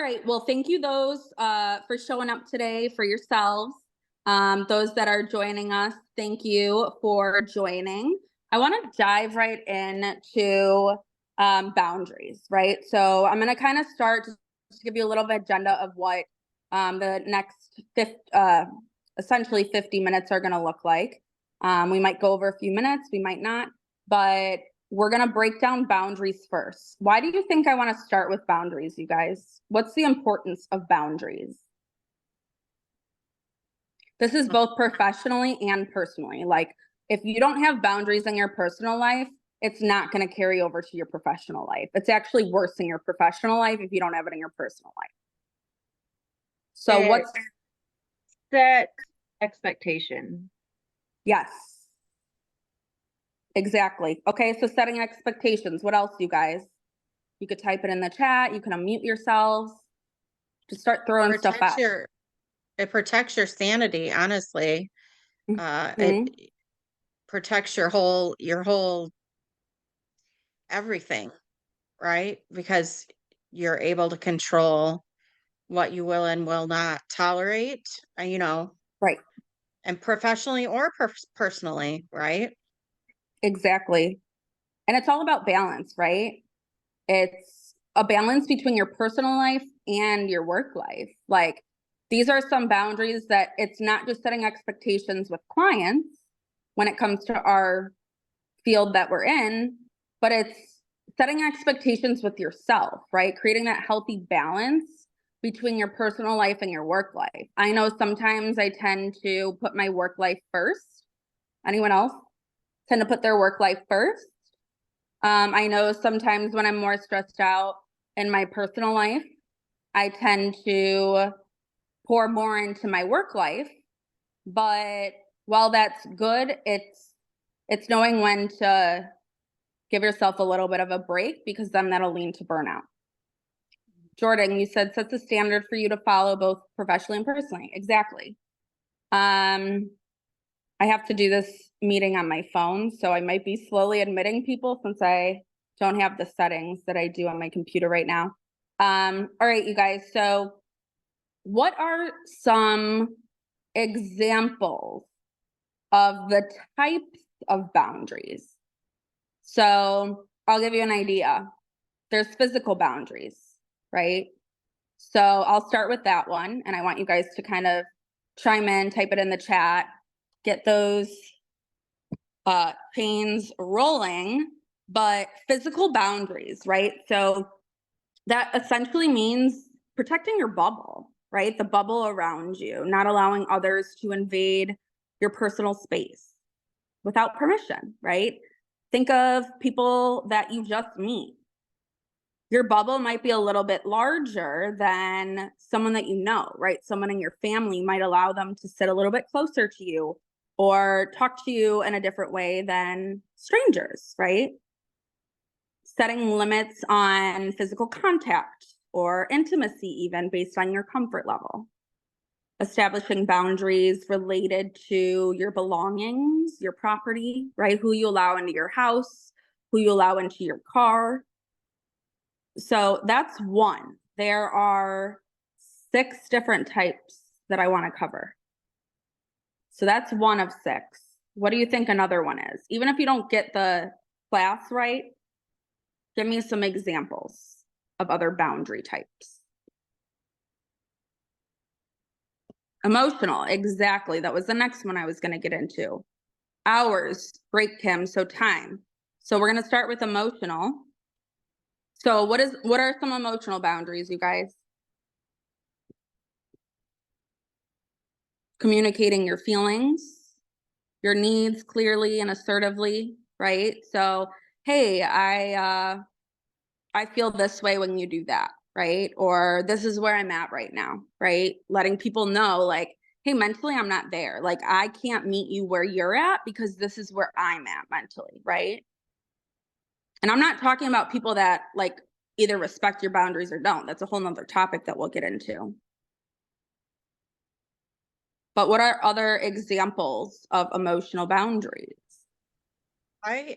right. Well, thank you those for showing up today for yourselves. Those that are joining us, thank you for joining. I want to dive right into boundaries, right? So I'm going to kind of start to give you a little bit agenda of what the next essentially 50 minutes are going to look like. We might go over a few minutes, we might not, but we're going to break down boundaries first. Why do you think I want to start with boundaries, you guys? What's the importance of boundaries? This is both professionally and personally. Like, if you don't have boundaries in your personal life, it's not going to carry over to your professional life. It's actually worse in your professional life if you don't have it in your personal life. So what's set expectation? Yes. Exactly. Okay, so setting expectations. What else, you guys? You could type it in the chat. You can unmute yourselves. Just start throwing stuff out. It protects your sanity, honestly. It protects your whole everything, right? Because you're able to control what you will and will not tolerate, Right. and professionally or personally, right? Exactly. And it's all about balance, right? It's a balance between your personal life and your work life. Like, these are some boundaries that it's not just setting expectations with clients when it comes to our field that we're in, but it's setting expectations with yourself, right? Creating that healthy balance between your personal life and your work life. I know sometimes I tend to put my work life first. Anyone else tend to put their work life first? I know sometimes when I'm more stressed out in my personal life, I tend to pour more into my work life. But while that's good, it's knowing when to give yourself a little bit of a break, because then that'll lead to burnout. Jordan, you said sets a standard for you to follow both professionally and personally. Exactly. I have to do this meeting on my phone, so I might be slowly admitting people since I don't have the settings that I do on my computer right now. All right, you guys. So what are some examples of the types of boundaries? So I'll give you an idea. There's physical boundaries, right? So I'll start with that one, and I want you guys to kind of chime in, type it in the chat, get those chains rolling. But physical boundaries, right? So that essentially means protecting your bubble, right? The bubble around you, not allowing others to invade your personal space without permission, right? Think of people that you just meet. Your bubble might be a little bit larger than someone that you know, right? Someone in your family might allow them to sit a little bit closer to you or talk to you in a different way than strangers, right? Setting limits on physical contact or intimacy, even based on your comfort level. Establishing boundaries related to your belongings, your property, right? Who you allow into your house, who you allow into your car. So that's one. There are 6 different types that I want to cover. So that's one of 6. What do you think another one is? Even if you don't get the class right, give me some examples of other boundary types. Emotional, exactly. That was the next one I was going to get into. Hours, break, Kim, so time. So we're going to start with emotional. So what are some emotional boundaries, you guys? Communicating your feelings, your needs clearly and assertively, right? So, hey, I feel this way when you do that, right? Or this is where I'm at right now, right? Letting people know, like, hey, mentally, I'm not there. Like, I can't meet you where you're at because this is where I'm at mentally, right? And I'm not talking about people that like either respect your boundaries or don't. That's a whole nother topic that we'll get into. But what are other examples of emotional boundaries? I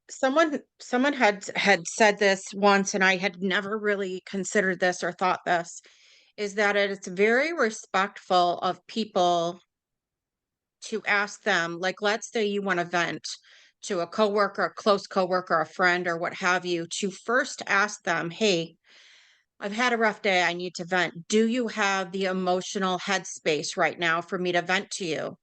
Someone had said this once, and I had never really considered this or thought this, is that it's very respectful of people to ask them, like, let's say you want to vent to a coworker, a close coworker, a friend, or what have you, to first ask them, hey, I've had a rough day. I need to vent. Do you have the emotional headspace right now for me to vent to you?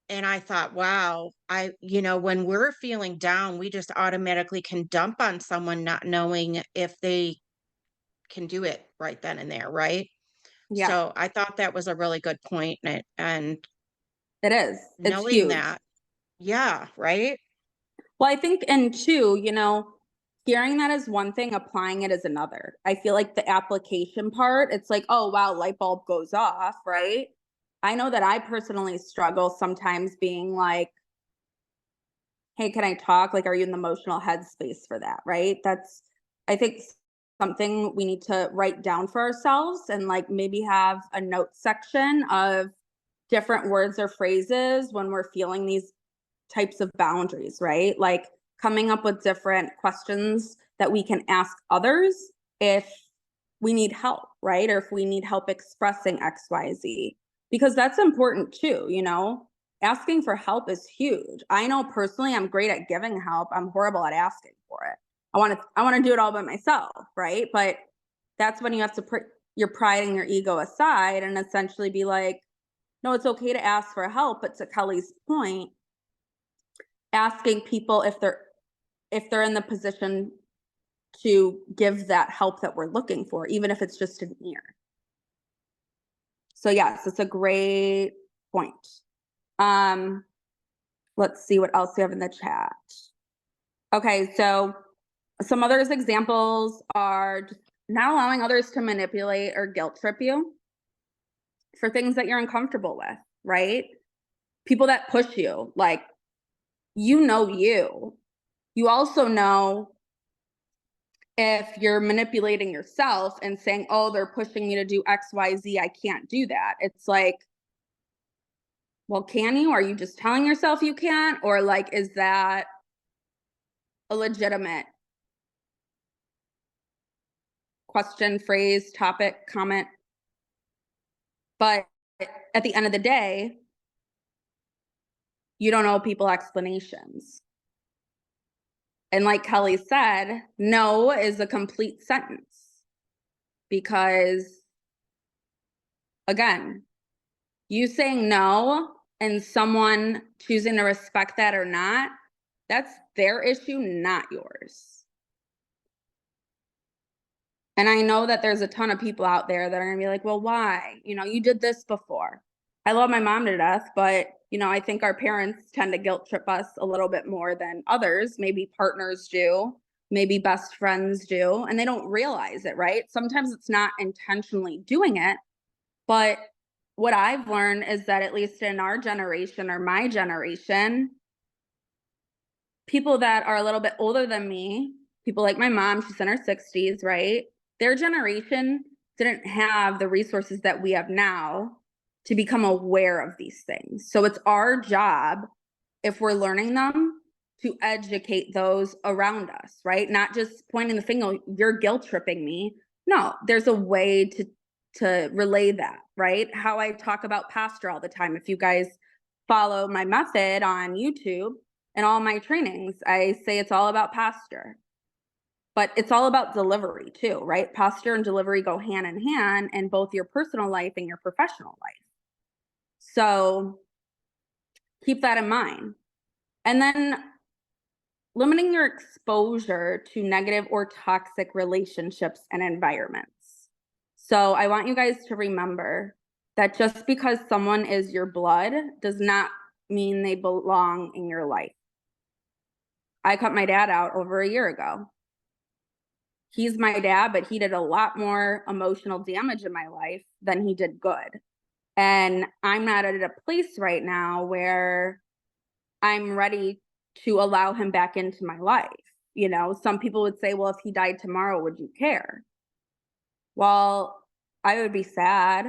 And I thought, wow, when we're feeling down, we just automatically can dump on someone not knowing if they can do it right then and there, right? Yeah, So I thought that was a really good point, and it is. It's knowing huge. that, yeah, right? Well, I think, and two, hearing that is one thing, applying it is another. I feel like the application part, it's like, oh, wow, light bulb goes off, right? I know that I personally struggle sometimes being like, hey, can I talk? Like, are you in the emotional headspace for that? Right. I think, something we need to write down for ourselves and like maybe have a note section of different words or phrases when we're feeling these types of boundaries, right? Like coming up with different questions that we can ask others if we need help, right? Or if we need help expressing XYZ, because that's important too, Asking for help is huge. I know personally I'm great at giving help. I'm horrible at asking for it. I want to do it all by myself, right? But that's when you have to put your pride and your ego aside and essentially be like, no, it's okay to ask for help, but to Kelly's point, asking people if they're in the position to give that help that we're looking for, even if it's just an ear. So yes, it's a great point. Um, let's see what else we have in the chat. Okay, so some others examples are just not allowing others to manipulate or guilt trip you for things that you're uncomfortable with, right? People that push you, like you. You also know if you're manipulating yourself and saying, oh, they're pushing me to do XYZ, I can't do that. It's like, well, can you? Are you just telling yourself you can't? Or like, is that a legitimate question, phrase, topic, comment? But at the end of the day, you don't owe people explanations. And like Kelly said, no is a complete sentence because, again, you saying no and someone choosing to respect that or not, that's their issue, not yours. And I know that there's a ton of people out there that are gonna be like, well, why? You did this before. I love my mom to death, but I think our parents tend to guilt trip us a little bit more than others. Maybe partners do, maybe best friends do, and they don't realize it, right? Sometimes it's not intentionally doing it, but what I've learned is that at least in our generation or my generation, people that are a little bit older than me, people like my mom, she's in her 60s, right? Their generation didn't have the resources that we have now to become aware of these things. So it's our job, if we're learning them, to educate those around us, right? Not just pointing the finger, you're guilt tripping me. No, there's a way to relay that, right? How I talk about pasture all the time. If you guys follow my method on YouTube and all my trainings, I say it's all about pasture. But it's all about delivery too, right? Posture and delivery go hand in hand in both your personal life and your professional life. So keep that in mind. And then limiting your exposure to negative or toxic relationships and environments. So I want you guys to remember that just because someone is your blood does not mean they belong in your life. I cut my dad out over a year ago. He's my dad, but he did a lot more emotional damage in my life than he did good. And I'm not at a place right now where I'm ready to allow him back into my life. Some people would say, well, if he died tomorrow, would you care? Well, I would be sad,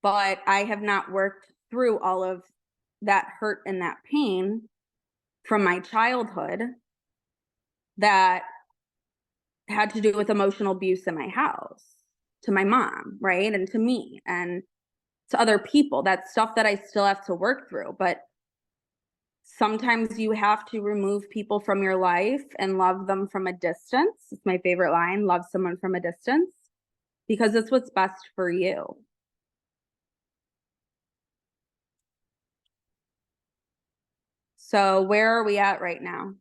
but I have not worked through all of that hurt and that pain from my childhood that had to do with emotional abuse in my house to my mom, right? And to me and to other people. That's stuff that I still have to work through. But sometimes you have to remove people from your life and love them from a distance. It's my favorite line, love someone from a distance, because it's what's best for you. So where are we at right now?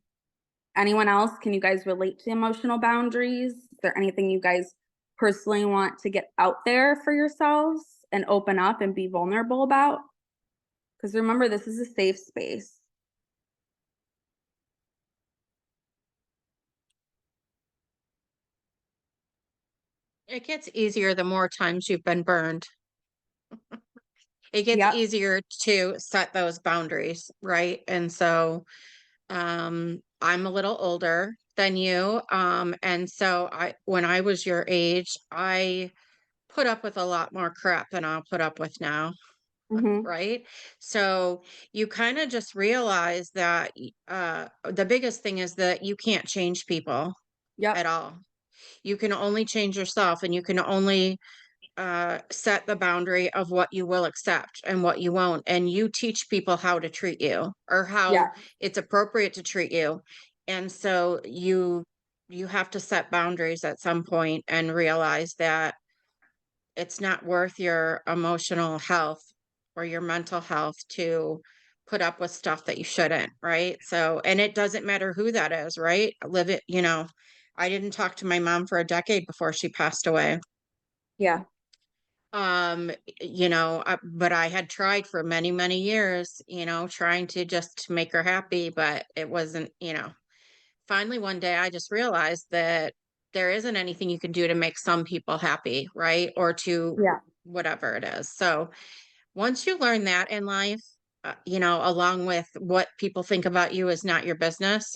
Anyone else? Can you guys relate to emotional boundaries? Is there anything you guys personally want to get out there for yourselves and open up and be vulnerable about? Because remember, this is a safe space. It gets easier the more times you've been burned. It gets Yep. easier to set those boundaries, right? And so I'm a little older than you. And so when I was your age, I put up with a lot more crap than I'll put up with now, Mm-hmm. right? So you kind of just realize that the biggest thing is that you can't change people Yep. at all. You can only change yourself, and you can only set the boundary of what you will accept and what you won't. And you teach people how to treat you or how Yeah. it's appropriate to treat you. And so you have to set boundaries at some point and realize that it's not worth your emotional health or your mental health to put up with stuff that you shouldn't, right? So, and it doesn't matter who that is, right? Live it, I didn't talk to my mom for a decade before she passed away. Yeah. But I had tried for many, many years, trying to just make her happy, but it wasn't, finally one day I just realized that there isn't anything you can do to make some people happy, right? Or to Yeah. whatever it is. So once you learn that in life, along with what people think about you is not your business,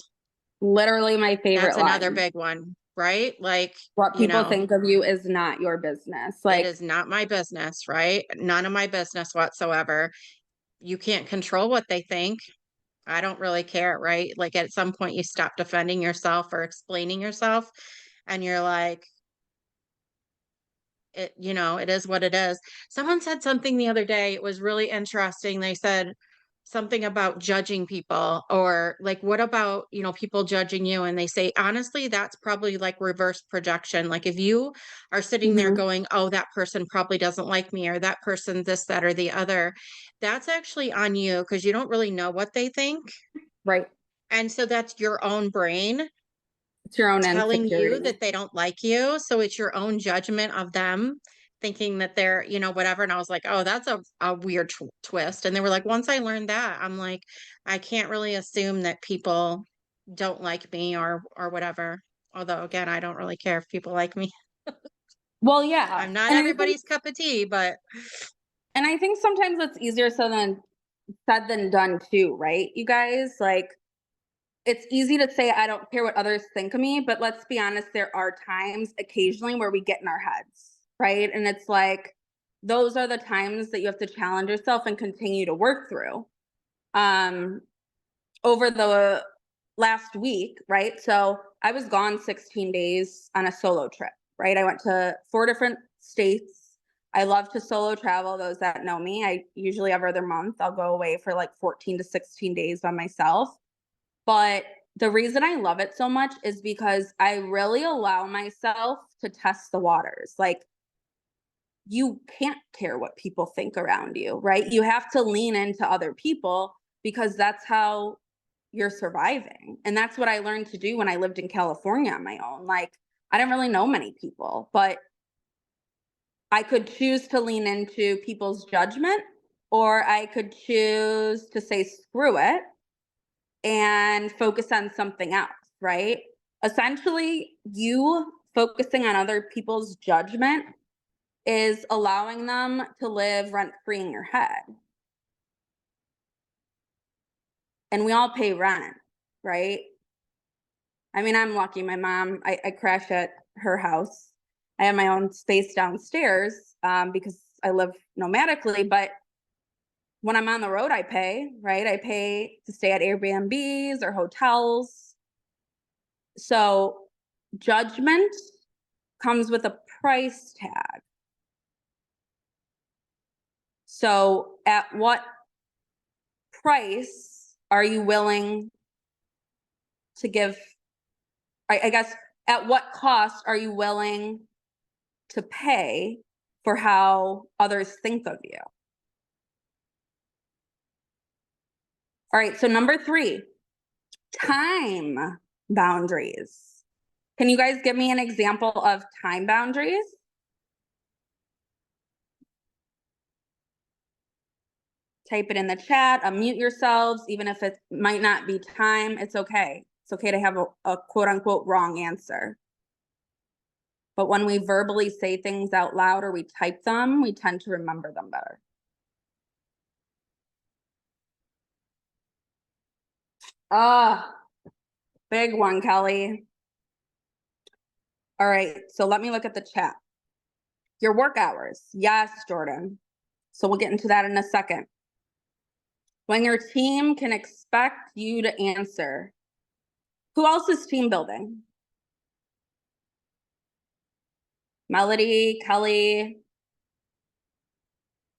Literally my that's favorite another line. big one, right? Like, What people think of you is not your business. it Like, is not my business, right? None of my business whatsoever. You can't control what they think. I don't really care, right? Like at some point you stop defending yourself or explaining yourself and you're like, it is what it is. Someone said something the other day. It was really interesting. They said something about judging people or like, what about, people judging you? And they say, honestly, that's probably like reverse projection. Like if you are sitting there mhm, going, oh, that person probably doesn't like me or that person, this, that, or the other, that's actually on you because you don't really know what they think. right. And so that's your own brain It's your own telling you insecurity. that they don't like you. So it's your own judgment of them thinking that they're, whatever. And I was like, oh, that's a weird twist. And they were like, once I learned that, I'm like, I can't really assume that people don't like me or whatever. Although again, I don't really care if people like me. Well, yeah. I'm not everybody's cup of tea, but And I think sometimes it's easier said than done too, right? You guys, like, it's easy to say I don't care what others think of me, but let's be honest, there are times occasionally where we get in our heads, right? And it's like those are the times that you have to challenge yourself and continue to work through. Um over the last week, right? So I was gone 16 days on a solo trip, right? I went to 4 different states. I love to solo travel. Those that know me, I usually every other month I'll go away for like 14 to 16 days by myself. But the reason I love it so much is because I really allow myself to test the waters. Like, you can't care what people think around you, right? You have to lean into other people because that's how you're surviving. And that's what I learned to do when I lived in California on my own. Like, I didn't really know many people, but I could choose to lean into people's judgment, or I could choose to say, screw it, and focus on something else, right? Essentially, you focusing on other people's judgment is allowing them to live rent free in your head. And we all pay rent, right? I mean, I'm lucky. My mom, I crash at her house. I have my own space downstairs because I live nomadically, but when I'm on the road, I pay, right? I pay to stay at Airbnbs or hotels. So judgment comes with a price tag. So at what price are you willing to give? I guess, at what cost are you willing to pay for how others think of you? All right, so number 3, time boundaries. Can you guys give me an example of time boundaries? Type it in the chat, unmute yourselves, even if it might not be time, it's okay. It's okay to have a quote unquote wrong answer. But when we verbally say things out loud or we type them, we tend to remember them better. Ah, big one, Kelly. All right, so let me look at the chat. Your work hours. Yes, Jordan. So we'll get into that in a second. When your team can expect you to answer. Who else is team building? Melody, Kelly,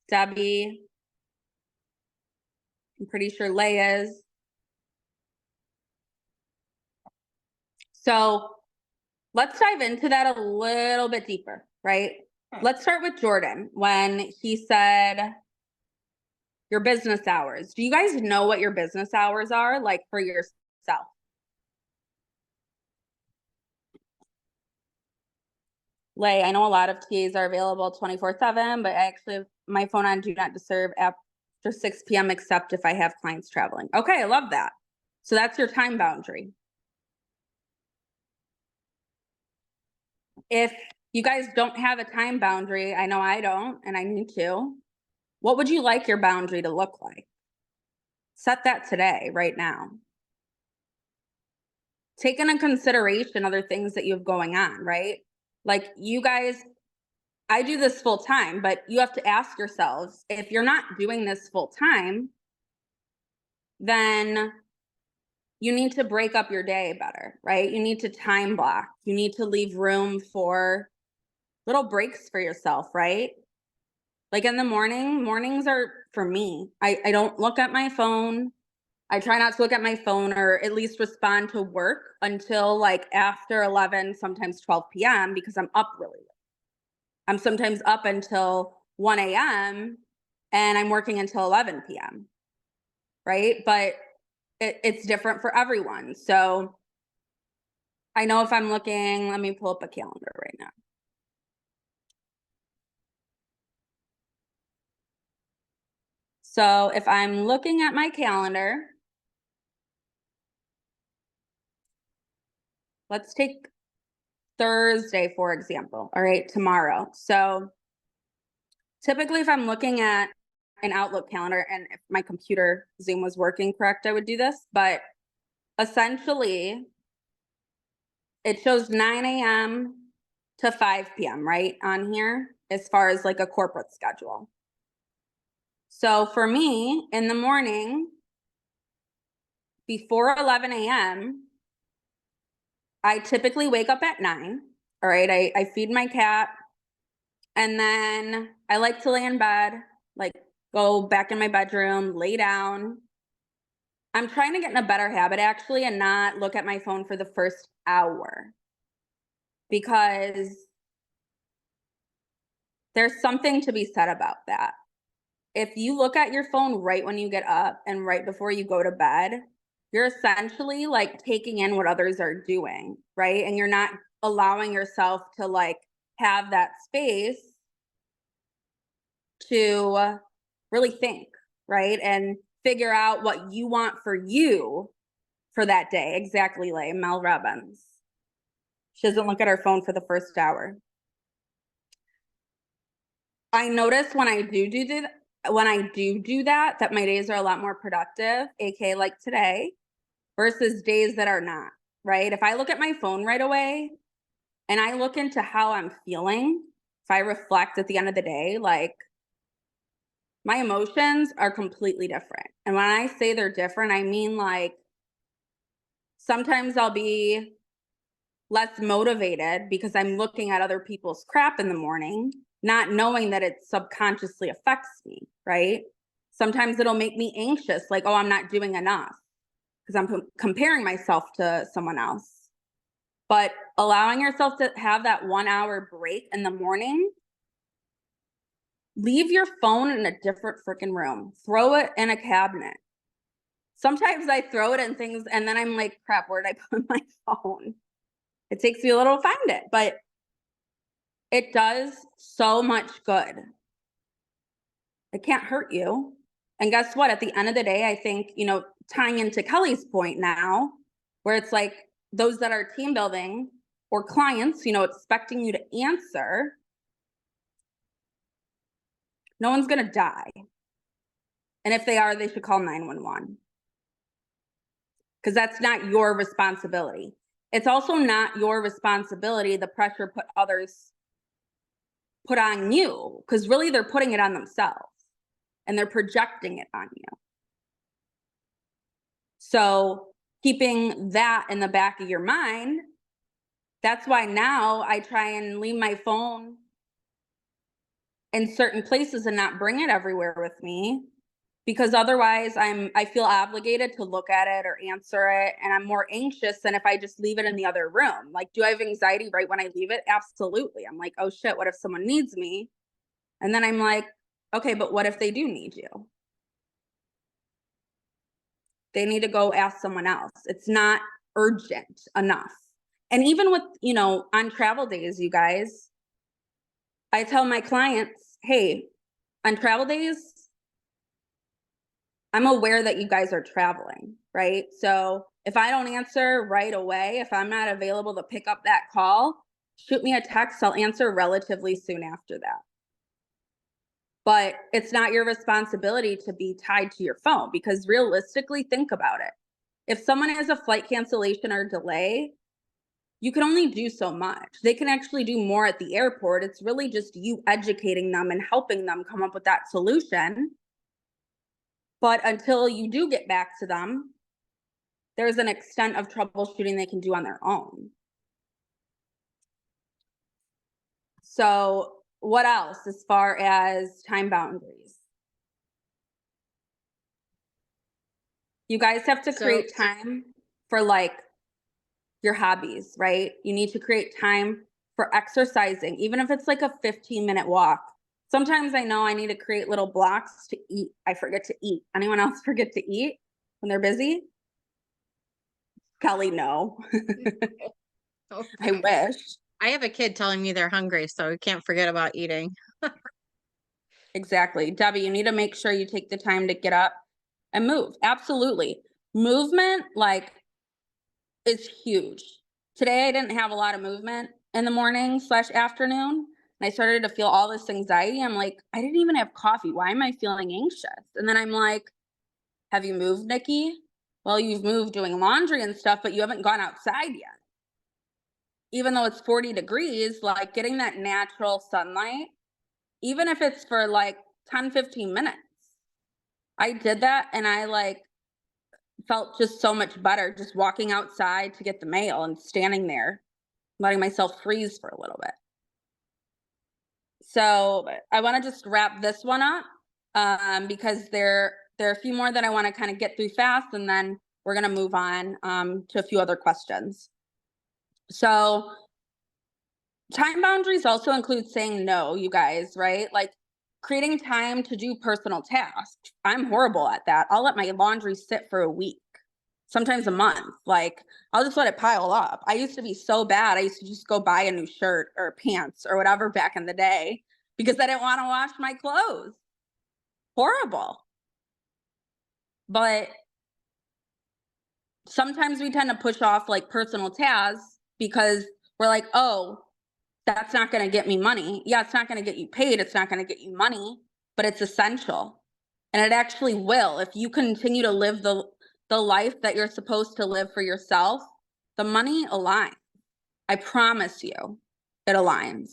Debbie. I'm pretty sure Lay is. So let's dive into that a little bit deeper, right? Let's start with Jordan when he said your business hours. Do you guys know what your business hours are like for yourself? Lay, I know a lot of TAs are available 24/7, but I actually have my phone on do not disturb after 6 p.m. except if I have clients traveling. Okay, I love that. So that's your time boundary. If you guys don't have a time boundary, I know I don't, and I need to. What would you like your boundary to look like? Set that today, right now. Take into consideration other things that you have going on, right? Like you guys, I do this full time, but you have to ask yourselves, if you're not doing this full time, then you need to break up your day better, right? You need to time block. You need to leave room for little breaks for yourself, right? Like in the morning, mornings are for me. I don't look at my phone. I try not to look at my phone or at least respond to work until like after 11, sometimes 12 p.m. because I'm up really late. I'm sometimes up until 1 a.m. and I'm working until 11 p.m. Right? But it's different for everyone. So I know if I'm looking, let me pull up a calendar right now. So if I'm looking at my calendar, let's take Thursday, for example. All right, tomorrow. So typically if I'm looking at an Outlook calendar, and if my computer Zoom was working correct, I would do this, but essentially it shows 9 a.m. to 5 p.m. right on here as far as like a corporate schedule. So for me in the morning, before 11 a.m., I typically wake up at 9. All right, I feed my cat, and then I like to lay in bed, like go back in my bedroom, lay down. I'm trying to get in a better habit actually and not look at my phone for the first hour because there's something to be said about that. If you look at your phone right when you get up and right before you go to bed, you're essentially like taking in what others are doing, right? And you're not allowing yourself to like have that space to really think, right? And figure out what you want for you for that day. Exactly, like Mel Robbins. She doesn't look at her phone for the first hour. I notice when I do that, that my days are a lot more productive, aka like today, versus days that are not, right? If I look at my phone right away and I look into how I'm feeling, if I reflect at the end of the day, like my emotions are completely different. And when I say they're different, I mean like sometimes I'll be less motivated because I'm looking at other people's crap in the morning, not knowing that it subconsciously affects me, right? Sometimes it'll make me anxious, like, oh, I'm not doing enough because I'm comparing myself to someone else. But allowing yourself to have that 1 hour break in the morning, leave your phone in a different freaking room, throw it in a cabinet. Sometimes I throw it in things and then I'm like, crap, where did I put my phone? It takes me a little to find it, but it does so much good. It can't hurt you. And guess what? At the end of the day, I think, tying into Kelly's point now, where it's like those that are team building or clients, expecting you to answer, no one's going to die. And if they are, they should call 911 because that's not your responsibility. It's also not your responsibility, the pressure others put on you, because really they're putting it on themselves and they're projecting it on you. So keeping that in the back of your mind, that's why now I try and leave my phone in certain places and not bring it everywhere with me, because otherwise I feel obligated to look at it or answer it, and I'm more anxious than if I just leave it in the other room. Like, do I have anxiety right when I leave it? Absolutely. I'm like, oh shit, what if someone needs me? And then I'm like, okay, but what if they do need you? They need to go ask someone else. It's not urgent enough. And even with, on travel days, you guys, I tell my clients, hey, on travel days, I'm aware that you guys are traveling, right? So if I don't answer right away, if I'm not available to pick up that call, shoot me a text. I'll answer relatively soon after that. But it's not your responsibility to be tied to your phone, because realistically, think about it. If someone has a flight cancellation or delay, you can only do so much. They can actually do more at the airport. It's really just you educating them and helping them come up with that solution. But until you do get back to them, there's an extent of troubleshooting they can do on their own. So what else as far as time boundaries? You guys have to create time for like your hobbies, right? You need to create time for exercising, even if it's like a 15-minute walk. Sometimes I know I need to create little blocks to eat. I forget to eat. Anyone else forget to eat when they're busy? Kelly, no. Oh, I wish. I have a kid telling me they're hungry, so we can't forget about eating. Exactly. Debbie, you need to make sure you take the time to get up and move. Absolutely. Movement, like, is huge. Today, I didn't have a lot of movement in the morning/afternoon. And I started to feel all this anxiety. I'm like, I didn't even have coffee. Why am I feeling anxious? And then I'm like, have you moved, Nikki? Well, you've moved doing laundry and stuff, but you haven't gone outside yet. Even though it's 40 degrees, like getting that natural sunlight, even if it's for like 10-15 minutes. I did that and I like felt just so much better just walking outside to get the mail and standing there, letting myself freeze for a little bit. So I want to just wrap this one up because there are a few more that I want to kind of get through fast, and then we're going to move on to a few other questions. So time boundaries also include saying no, you guys, right? Like creating time to do personal tasks. I'm horrible at that. I'll let my laundry sit for a week, sometimes a month. Like I'll just let it pile up. I used to be so bad. I used to just go buy a new shirt or pants or whatever back in the day because I didn't want to wash my clothes. Horrible. But sometimes we tend to push off like personal tasks because we're like, oh, that's not going to get me money. Yeah, it's not going to get you paid. It's not going to get you money, but it's essential. And it actually will. If you continue to live the life that you're supposed to live for yourself, the money aligns. I promise you, it aligns.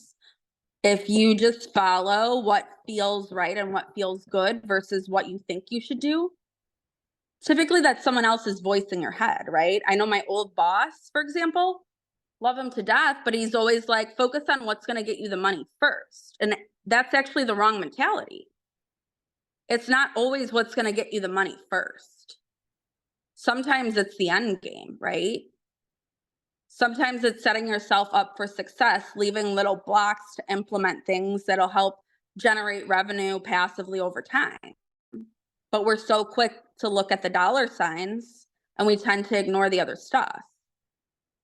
If you just follow what feels right and what feels good versus what you think you should do, typically that's someone else's voice in your head, right? I know my old boss, for example, love him to death, but he's always like, focus on what's going to get you the money first. And that's actually the wrong mentality. It's not always what's going to get you the money first. Sometimes it's the end game, right? Sometimes it's setting yourself up for success, leaving little blocks to implement things that'll help generate revenue passively over time. But we're so quick to look at the dollar signs and we tend to ignore the other stuff.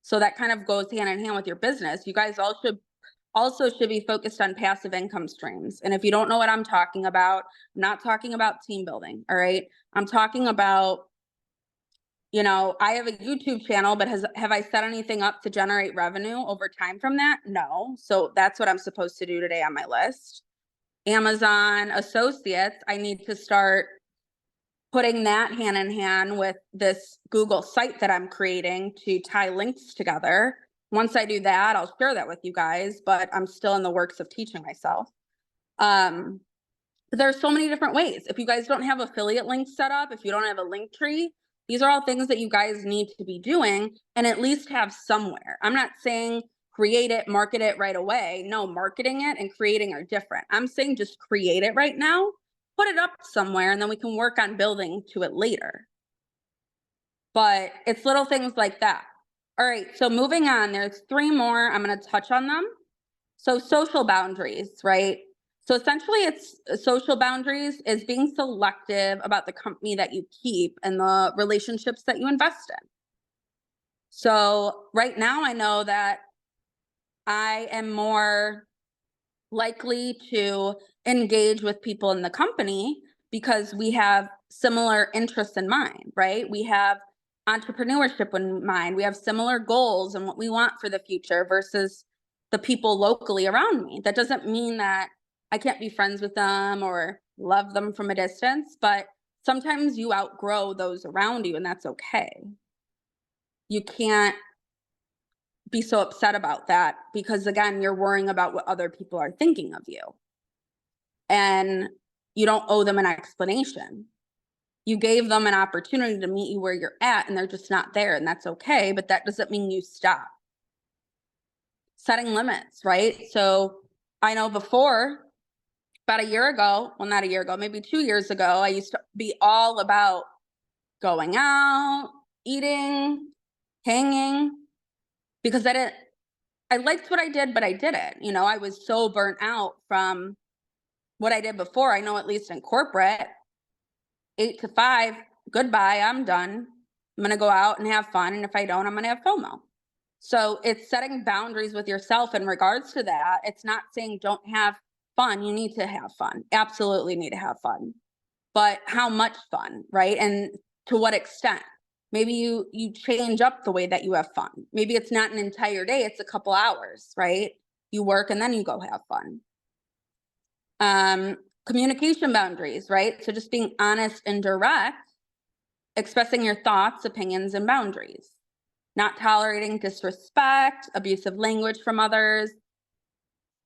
So that kind of goes hand in hand with your business. You guys also should be focused on passive income streams. And if you don't know what I'm talking about, I'm not talking about team building, all right? I'm talking about, I have a YouTube channel, but have I set anything up to generate revenue over time from that? No. So that's what I'm supposed to do today on my list. Amazon associates, I need to start putting that hand in hand with this Google site that I'm creating to tie links together. Once I do that, I'll share that with you guys, but I'm still in the works of teaching myself. There's so many different ways. If you guys don't have affiliate links set up, if you don't have a link tree, these are all things that you guys need to be doing and at least have somewhere. I'm not saying create it, market it right away. No, marketing it and creating are different. I'm saying just create it right now, put it up somewhere, and then we can work on building to it later. But it's little things like that. All right, so moving on, there's 3 more. I'm going to touch on them. So social boundaries, right? So essentially it's social boundaries is being selective about the company that you keep and the relationships that you invest in. So right now I know that I am more likely to engage with people in the company because we have similar interests in mind, right? We have entrepreneurship in mind. We have similar goals and what we want for the future versus the people locally around me. That doesn't mean that I can't be friends with them or love them from a distance, but sometimes you outgrow those around you, and that's okay. You can't be so upset about that because, again, you're worrying about what other people are thinking of you. And you don't owe them an explanation. You gave them an opportunity to meet you where you're at, and they're just not there, and that's okay, but that doesn't mean you stop. Setting limits, right? So I know before, about a year ago, well, not a year ago, maybe 2 years ago, I used to be all about going out, eating, hanging, because I liked what I did, but I didn't. I was so burnt out from what I did before. I know, at least in corporate, 8 to 5, goodbye, I'm done. I'm going to go out and have fun. And if I don't, I'm going to have FOMO. So it's setting boundaries with yourself in regards to that. It's not saying don't have fun. You need to have fun. Absolutely need to have fun. But how much fun, right? And to what extent? Maybe you change up the way that you have fun. Maybe it's not an entire day, it's a couple hours, right? You work and then you go have fun. Communication boundaries, right? So just being honest and direct, expressing your thoughts, opinions, and boundaries. Not tolerating disrespect, abusive language from others,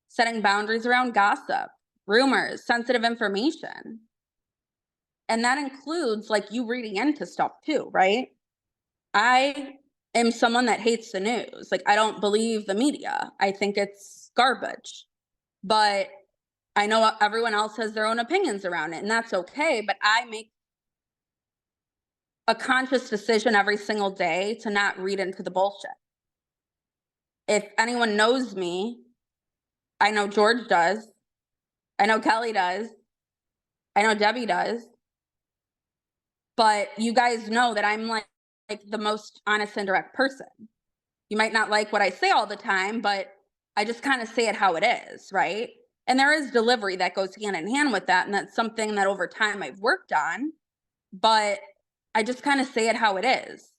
setting boundaries around gossip, rumors, sensitive information. And that includes like you reading into stuff too, right? I am someone that hates the news. Like, I don't believe the media. I think it's garbage. But I know everyone else has their own opinions around it, and that's okay. But I make a conscious decision every single day to not read into the bullshit. If anyone knows me, I know George does. I know Kelly does. I know Debbie does. But you guys know that I'm like the most honest and direct person. You might not like what I say all the time, but I just kind of say it how it is, right? And there is delivery that goes hand in hand with that. And that's something that over time I've worked on, but I just kind of say it how it is.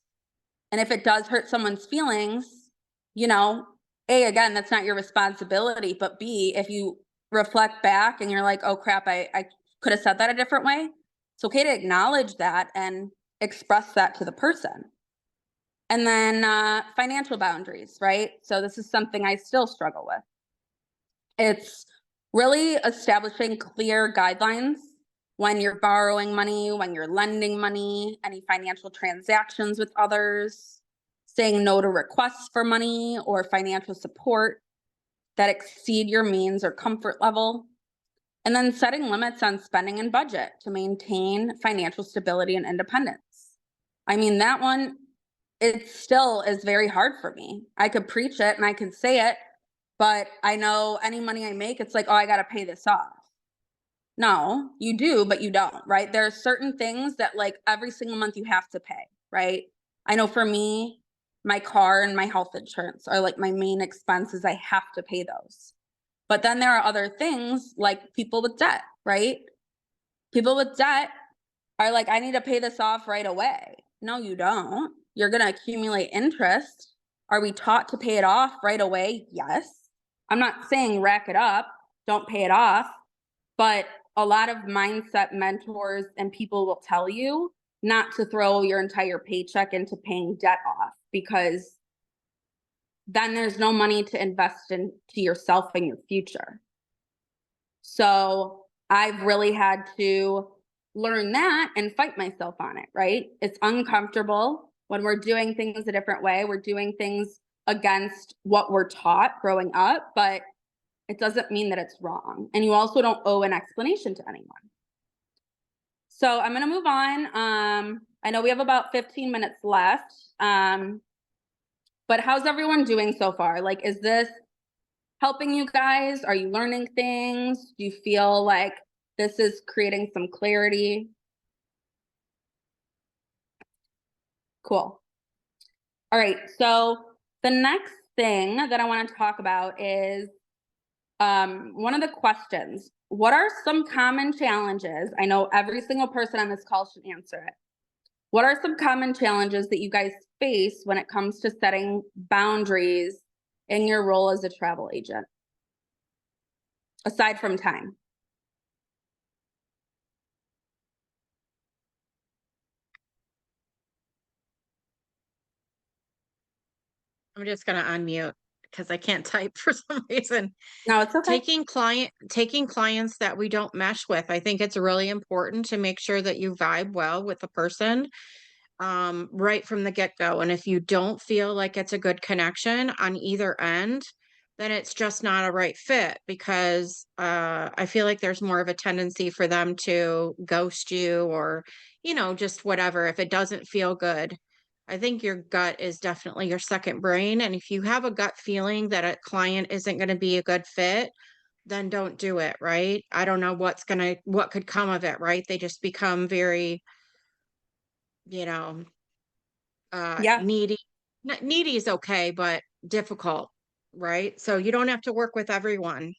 And if it does hurt someone's feelings, A, again, that's not your responsibility, but B, if you reflect back and you're like, oh crap, I could have said that a different way. It's okay to acknowledge that and express that to the person. And then financial boundaries, right? So this is something I still struggle with. It's Really establishing clear guidelines when you're borrowing money, when you're lending money, any financial transactions with others, saying no to requests for money or financial support that exceed your means or comfort level, and then setting limits on spending and budget to maintain financial stability and independence. I mean, that one, it still is very hard for me. I could preach it and I could say it, but I know any money I make, it's like, oh, I got to pay this off. No, you do, but you don't, right? There are certain things that like every single month you have to pay, right? I know for me, my car and my health insurance are like my main expenses. I have to pay those. But then there are other things like people with debt, right? People with debt are like, I need to pay this off right away. No, you don't. You're going to accumulate interest. Are we taught to pay it off right away? Yes. I'm not saying rack it up, don't pay it off, but a lot of mindset mentors and people will tell you not to throw your entire paycheck into paying debt off, because then there's no money to invest into yourself and your future. So I've really had to learn that and fight myself on it, right? It's uncomfortable when we're doing things a different way. We're doing things against what we're taught growing up, but it doesn't mean that it's wrong. And you also don't owe an explanation to anyone. So I'm going to move on. I know we have about 15 minutes left. But how's everyone doing so far? Like, is this helping you guys? Are you learning things? Do you feel like this is creating some clarity? Cool. All right. So the next thing that I want to talk about is one of the questions. What are some common challenges? I know every single person on this call should answer it. What are some common challenges that you guys face when it comes to setting boundaries in your role as a travel agent, aside from time? I'm just gonna unmute because I can't type for some reason. No, it's okay. Taking clients that we don't mesh with. I think it's really important to make sure that you vibe well with the person right from the get-go. And if you don't feel like it's a good connection on either end, then it's just not a right fit, because I feel like there's more of a tendency for them to ghost you, or, just whatever, if it doesn't feel good. I think your gut is definitely your second brain. And if you have a gut feeling that a client isn't going to be a good fit, then don't do it, right? I don't know what could come of it, right? They just become very, you know, Yeah, needy. Needy is okay, but difficult, right? So you don't have to work with everyone.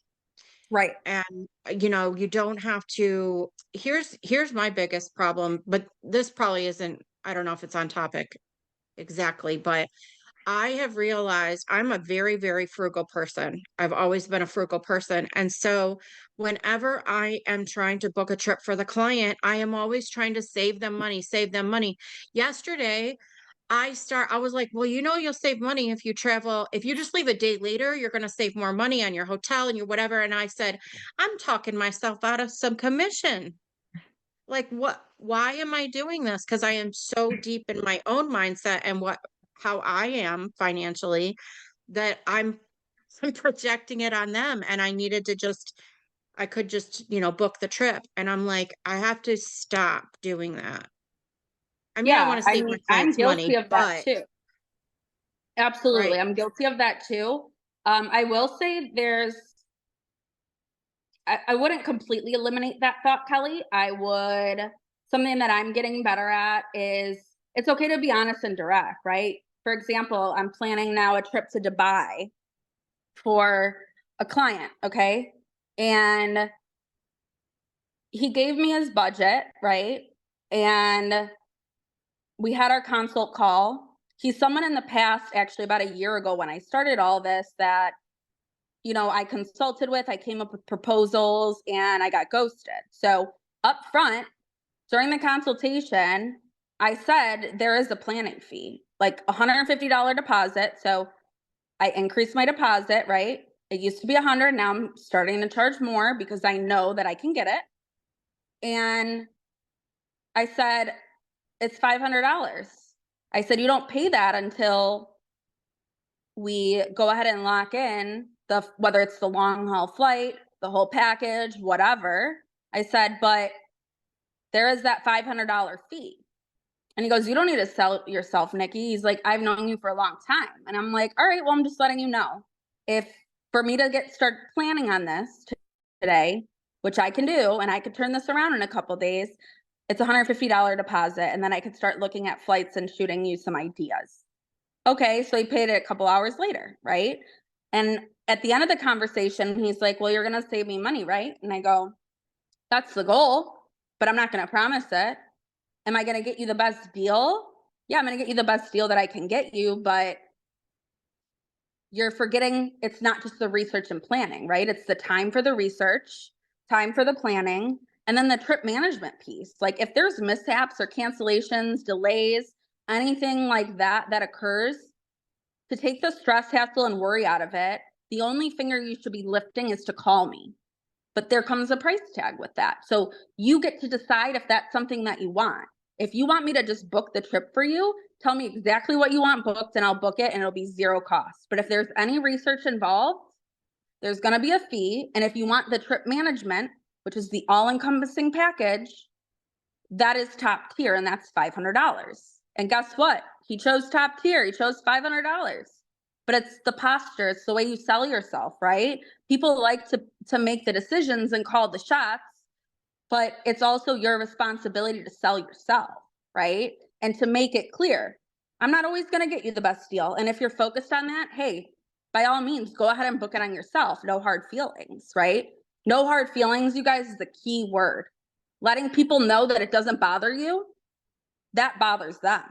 right. And you don't have to. Here's my biggest problem, but this probably isn't, I don't know if it's on topic exactly, but I have realized I'm a very, very frugal person. I've always been a frugal person. And so whenever I am trying to book a trip for the client, I am always trying to save them money, save them money. Yesterday, I was like, "Well, you'll save money if you travel. If you just leave a day later, you're going to save more money on your hotel and your whatever." And I said, "I'm talking myself out of some commission. Like, why am I doing this? Because I am so deep in my own mindset and how I am financially, that I'm projecting it on them. And I could just, book the trip. And I'm like, I have to stop doing that. I mean, I want Yeah, to I save my mean, I'm clients guilty money, of that but too. Absolutely. right. I'm guilty of that too. I will say I wouldn't completely eliminate that thought, Kelly. Something that I'm getting better at is it's okay to be honest and direct, right? For example, I'm planning now a trip to Dubai for a client, okay? And he gave me his budget, right? And we had our consult call. He's someone in the past, actually about a year ago when I started all this, that I consulted with, I came up with proposals and I got ghosted. So up front, during the consultation, I said there is a planning fee, like $150 deposit. So I increased my deposit, right? It used to be 100. Now I'm starting to charge more because I know that I can get it. And I said, it's $500. I said, you don't pay that until we go ahead and lock in whether it's the long haul flight, the whole package, whatever. I said, but there is that $500 fee. And he goes, you don't need to sell yourself, Nikki. He's like, I've known you for a long time. And I'm like, all right, well, I'm just letting you know. If for me to start planning on this today, which I can do, and I could turn this around in a couple days, it's $150 deposit. And then I could start looking at flights and shooting you some ideas. Okay, so he paid it a couple hours later, right? And at the end of the conversation, he's like, well, you're going to save me money, right? And I go, that's the goal, but I'm not going to promise it. Am I going to get you the best deal? Yeah, I'm going to get you the best deal that I can get you, but you're forgetting it's not just the research and planning, right? It's the time for the research, time for the planning, and then the trip management piece. Like if there's mishaps or cancellations, delays, anything like that that occurs, to take the stress, hassle, and worry out of it, the only finger you should be lifting is to call me. But there comes a price tag with that. So you get to decide if that's something that you want. If you want me to just book the trip for you, tell me exactly what you want booked and I'll book it and it'll be zero cost. But if there's any research involved, there's going to be a fee. And if you want the trip management, which is the all-encompassing package, that is top tier and that's $500. And guess what? He chose top tier. He chose $500. But it's the posture. It's the way you sell yourself, right? People like to make the decisions and call the shots, but it's also your responsibility to sell yourself, right? And to make it clear, I'm not always going to get you the best deal. And if you're focused on that, hey, by all means, go ahead and book it on yourself. No hard feelings, right? No hard feelings, you guys, is the key word. Letting people know that it doesn't bother you, that bothers them.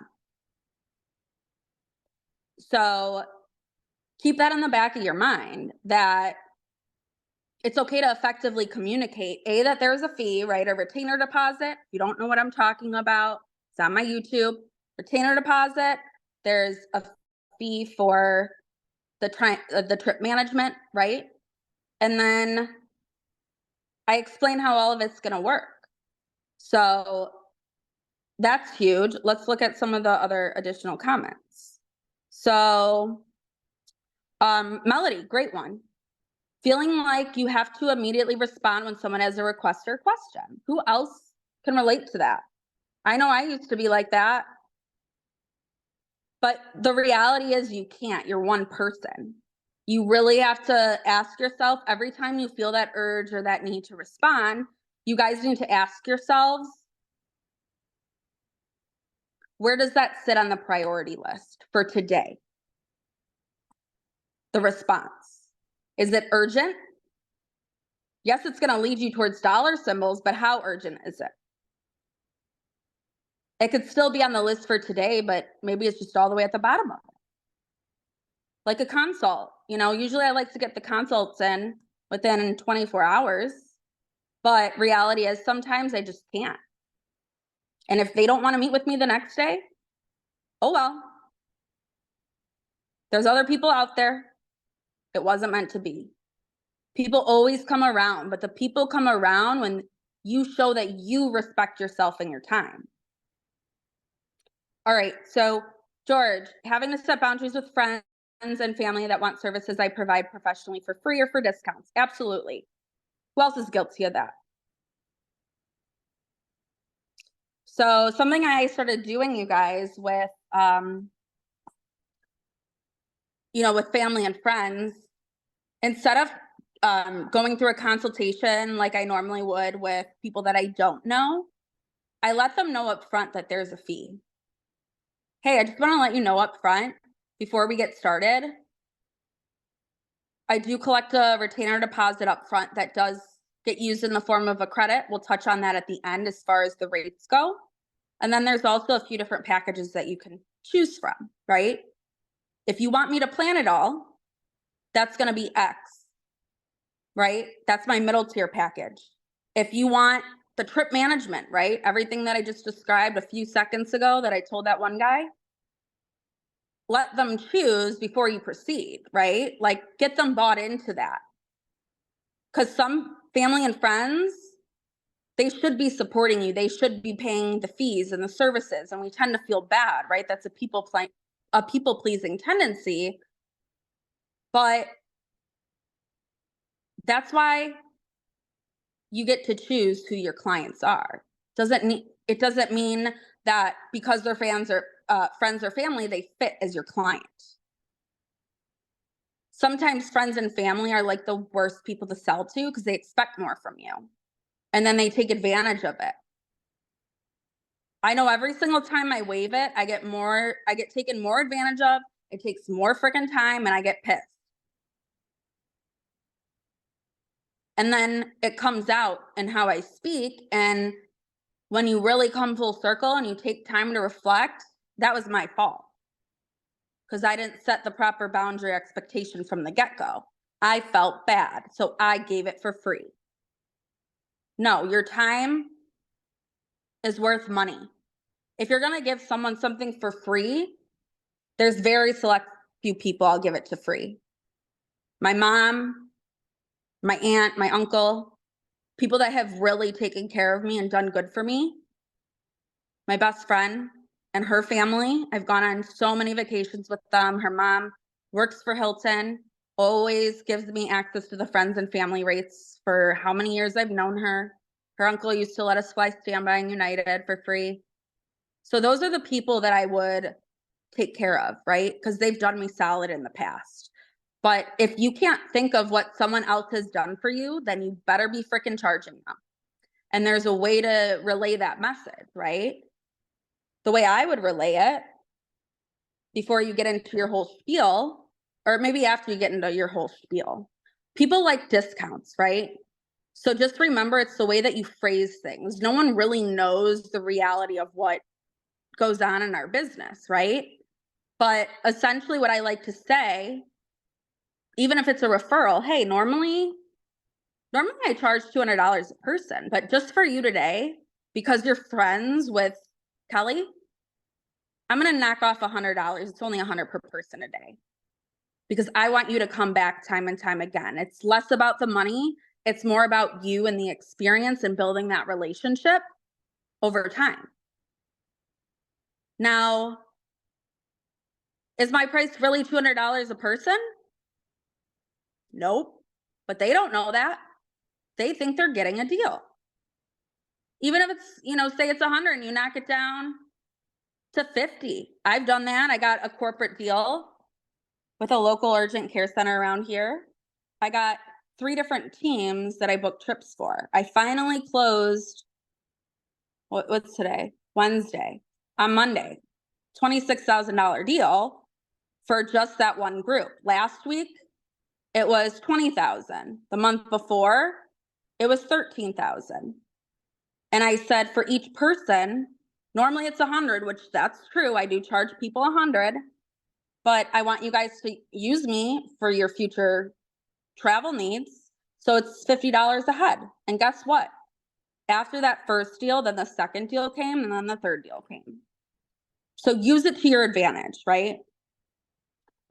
So keep that in the back of your mind, that it's okay to effectively communicate, that there's a fee, right? A retainer deposit. If you don't know what I'm talking about, it's on my YouTube. Retainer deposit. There's a fee for the trip management, right? And then I explain how all of it's going to work. So that's huge. Let's look at some of the other additional comments. So Melody, great one. Feeling like you have to immediately respond when someone has a request or question. Who else can relate to that? I know I used to be like that. But the reality is you can't. You're one person. You really have to ask yourself every time you feel that urge or that need to respond, you guys need to ask yourselves, where does that sit on the priority list for today? The response. Is it urgent? Yes, it's going to lead you towards dollar symbols, but how urgent is it? It could still be on the list for today, but maybe it's just all the way at the bottom of it. Like a consult, usually I like to get the consults in within 24 hours, but reality is sometimes I just can't. And if they don't want to meet with me the next day, oh well. There's other people out there. It wasn't meant to be. People always come around, but the people come around when you show that you respect yourself and your time. All right, so George, having to set boundaries with friends and family that want services I provide professionally for free or for discounts. Absolutely. Who else is guilty of that? So something I started doing, you guys, with with family and friends, instead of going through a consultation like I normally would with people that I don't know, I let them know up front that there's a fee. Hey, I just want to let you know up front before we get started, I do collect a retainer deposit up front that does get used in the form of a credit. We'll touch on that at the end as far as the rates go. And then there's also a few different packages that you can choose from, right? If you want me to plan it all, that's going to be X, right? That's my middle tier package. If you want the trip management, right? Everything that I just described a few seconds ago that I told that one guy, let them choose before you proceed, right? Like, get them bought into that. Because some family and friends, they should be supporting you. They should be paying the fees and the services, and we tend to feel bad, right? That's a people pleasing tendency. But that's why you get to choose who your clients are. It doesn't mean that because they're friends or family, they fit as your client. Sometimes friends and family are like the worst people to sell to because they expect more from you, and then they take advantage of it. I know every single time I waive it, I get taken more advantage of. It takes more freaking time, and I get pissed. And then it comes out in how I speak. And when you really come full circle and you take time to reflect, that was my fault. Because I didn't set the proper boundary expectation from the get-go. I felt bad, so I gave it for free. No, your time is worth money. If you're gonna give someone something for free, there's very select few people I'll give it to free. My mom, my aunt, my uncle, people that have really taken care of me and done good for me. My best friend and her family, I've gone on so many vacations with them. Her mom works for Hilton, always gives me access to the friends and family rates for how many years I've known her. Her uncle used to let us fly standby and United for free. So those are the people that I would take care of, right? Because they've done me solid in the past. But if you can't think of what someone else has done for you, then you better be freaking charging them. And there's a way to relay that message, right? The way I would relay it before you get into your whole spiel, or maybe after you get into your whole spiel, people like discounts, right? So just remember, it's the way that you phrase things. No one really knows the reality of what goes on in our business, right? But essentially what I like to say, even if it's a referral, hey, normally I charge $200 a person, but just for you today, because you're friends with Kelly, I'm going to knock off $100. It's only $100 per person a day, because I want you to come back time and time again. It's less about the money. It's more about you and the experience and building that relationship over time. Now, is my price really $200 a person? Nope. But they don't know that. They think they're getting a deal. Even if it's, say it's 100 and you knock it down to 50. I've done that. I got a corporate deal with a local urgent care center around here. I got 3 different teams that I booked trips for. I finally closed, what's today? Wednesday. On Monday, $26,000 deal for just that one group. Last week, it was 20,000. The month before, it was 13,000. And I said for each person, normally it's 100, which that's true. I do charge people 100, but I want you guys to use me for your future travel needs. So it's $50 a head. And guess what? After that first deal, then the second deal came, and then the third deal came. So use it to your advantage, right?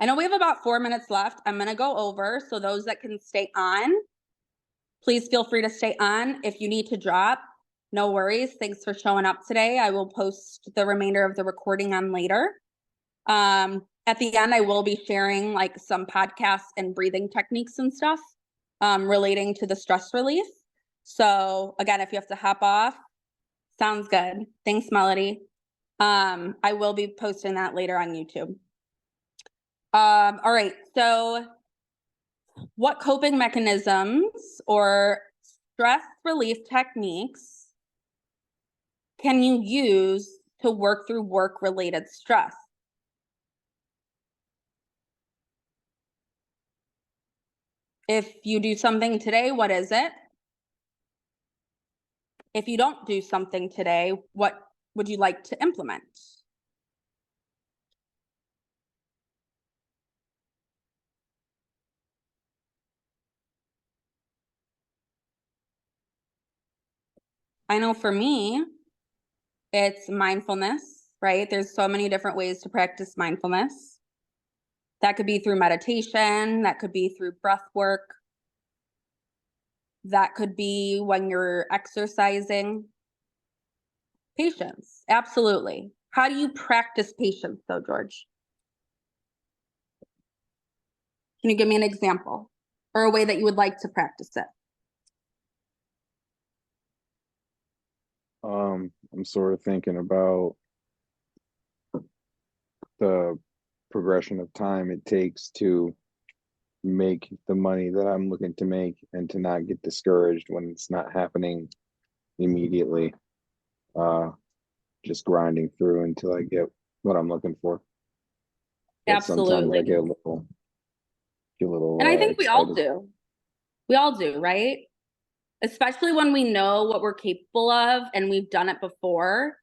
I know we have about 4 minutes left. I'm going to go over. So those that can stay on, please feel free to stay on. If you need to drop, no worries. Thanks for showing up today. I will post the remainder of the recording on later. At the end, I will be sharing like some podcasts and breathing techniques and stuff relating to the stress relief. So again, if you have to hop off, sounds good. Thanks, Melody. I will be posting that later on YouTube. All right. So what coping mechanisms or stress relief techniques can you use to work through work-related stress? If you do something today, what is it? If you don't do something today, what would you like to implement? I know for me, it's mindfulness, right? There's so many different ways to practice mindfulness. That could be through meditation. That could be through breath work. That could be when you're exercising. Patience, absolutely. How do you practice patience though, George? Can you give me an example or a way that you would like to practice it? I'm sort of thinking about the progression of time it takes to make the money that I'm looking to make and to not get discouraged when it's not happening immediately. Just grinding through until I get what I'm looking for. But sometimes I Absolutely. get a little And I think we all excited. do. We all do, right? Especially when we know what we're capable of and we've done it before.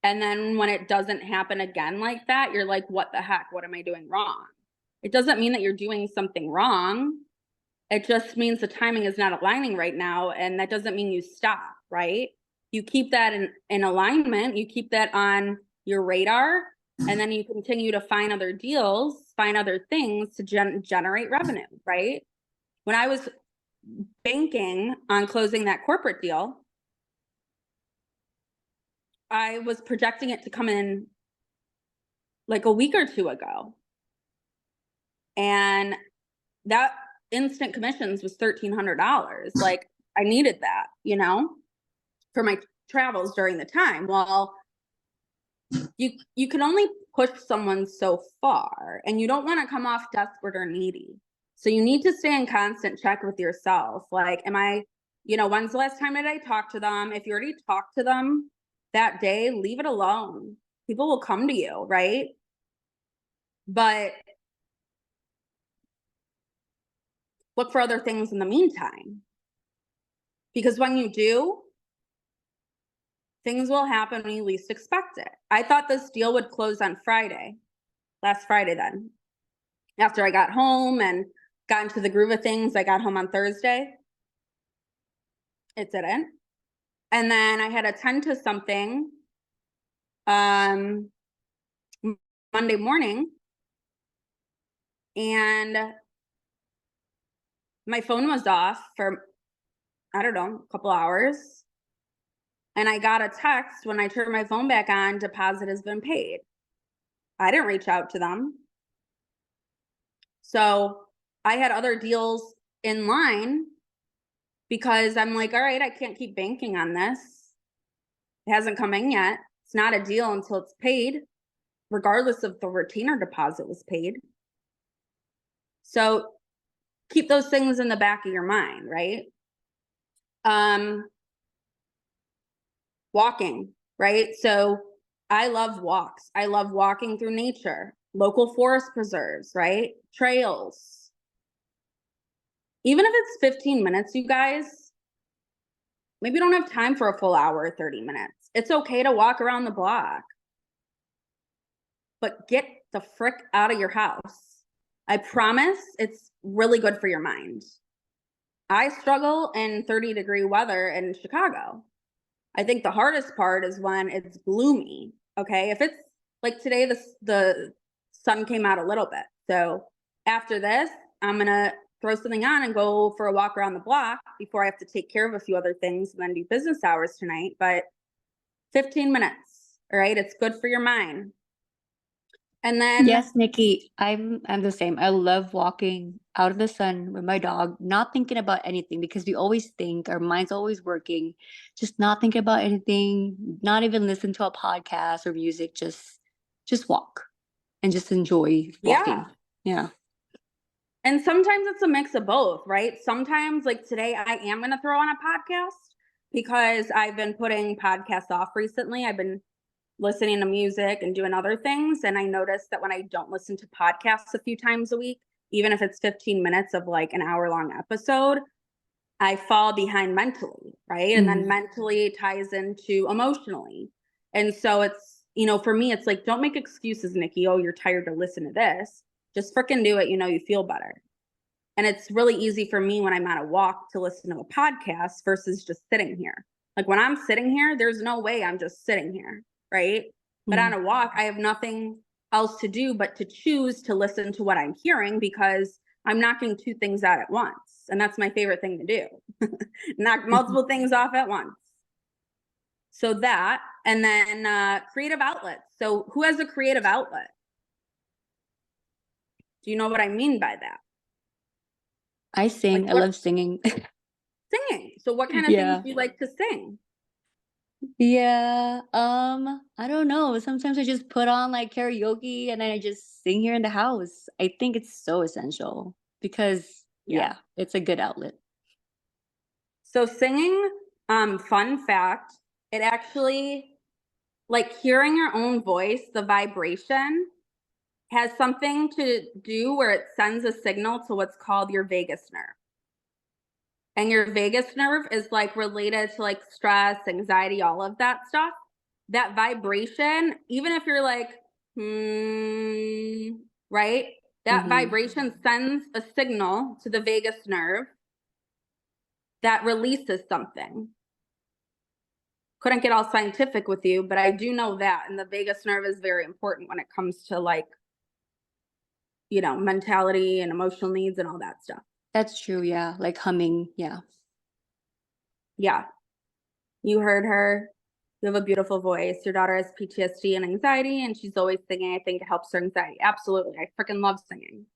And then when it doesn't happen again like that, you're like, what the heck? What am I doing wrong? It doesn't mean that you're doing something wrong. It just means the timing is not aligning right now. And that doesn't mean you stop, right? You keep that in alignment, you keep that on your radar, and then you continue to find other deals, find other things to generate revenue, right? When I was banking on closing that corporate deal, I was projecting it to come in like a week or two ago. And that instant commissions was $1,300. Like I needed that, for my travels during the time. Well, you can only push someone so far, and you don't want to come off desperate or needy. So you need to stay in constant check with yourself. Like, am I, when's the last time did I talk to them? If you already talked to them that day, leave it alone. People will come to you, right? But look for other things in the meantime. Because when you do, things will happen when you least expect it. I thought this deal would close on last Friday then. After I got home and got into the groove of things, I got home on Thursday. It didn't. And then I had a 10 to something Monday morning. And my phone was off for, I don't know, a couple hours. And I got a text when I turned my phone back on, deposit has been paid. I didn't reach out to them. So I had other deals in line because I'm like, all right, I can't keep banking on this. It hasn't come in yet. It's not a deal until it's paid, regardless of the retainer deposit was paid. So keep those things in the back of your mind, right? Walking, right? So I love walks. I love walking through nature, local forest preserves, right? Trails. Even if it's 15 minutes, you guys, maybe you don't have time for a full hour or 30 minutes. It's okay to walk around the block, but get the frick out of your house. I promise it's really good for your mind. I struggle in 30-degree weather in Chicago. I think the hardest part is when it's gloomy. Okay. If it's like today, the sun came out a little bit. So after this, I'm going to throw something on and go for a walk around the block before I have to take care of a few other things and then do business hours tonight. But 15 minutes. All right. It's good for your mind. And then Yes, Nikki, I'm the same. I love walking out of the sun with my dog, not thinking about anything because we always think our mind's always working, just not thinking about anything, not even listen to a podcast or music, just walk and just enjoy walking. Yeah. And sometimes it's a mix of both, right? Sometimes, like today, I am going to throw on a podcast because I've been putting podcasts off recently. I've been listening to music and doing other things. And I noticed that when I don't listen to podcasts a few times a week, even if it's 15 minutes of like an hour-long episode, I fall behind mentally, right? And then mentally ties into emotionally. And so it's, for me, it's like, don't make excuses, Nikki. Oh, you're tired to listen to this. Just freaking do it. You feel better. And it's really easy for me when I'm on a walk to listen to a podcast versus just sitting here. Like when I'm sitting here, there's no way I'm just sitting here, right? But on a walk, I have nothing else to do but to choose to listen to what I'm hearing, because I'm knocking two things out at once. And that's my favorite thing to do. Knock multiple things off at once. So that, and then creative outlets. So who has a creative outlet? Do you know what I mean by that? I sing. Like I what? love singing. Singing. So what kind of things Yeah. do you like to sing? Yeah. I don't know. Sometimes I just put on like karaoke and then I just sing here in the house. I think it's so essential because Yeah. yeah, it's a good outlet. So singing, fun fact, it actually, like hearing your own voice, the vibration has something to do where it sends a signal to what's called your vagus nerve. And your vagus nerve is like related to like stress, anxiety, all of that stuff. That vibration, even if you're like, right? That vibration sends a signal to the vagus nerve that releases something. Couldn't get all scientific with you, but I do know that. And the vagus nerve is very important when it comes to like, you know, mentality and emotional needs and all that stuff. That's true. Yeah. Like humming. Yeah. Yeah. You heard her. You have a beautiful voice. Your daughter has PTSD and anxiety, and she's always singing. I think it helps her anxiety. Absolutely. I freaking love singing.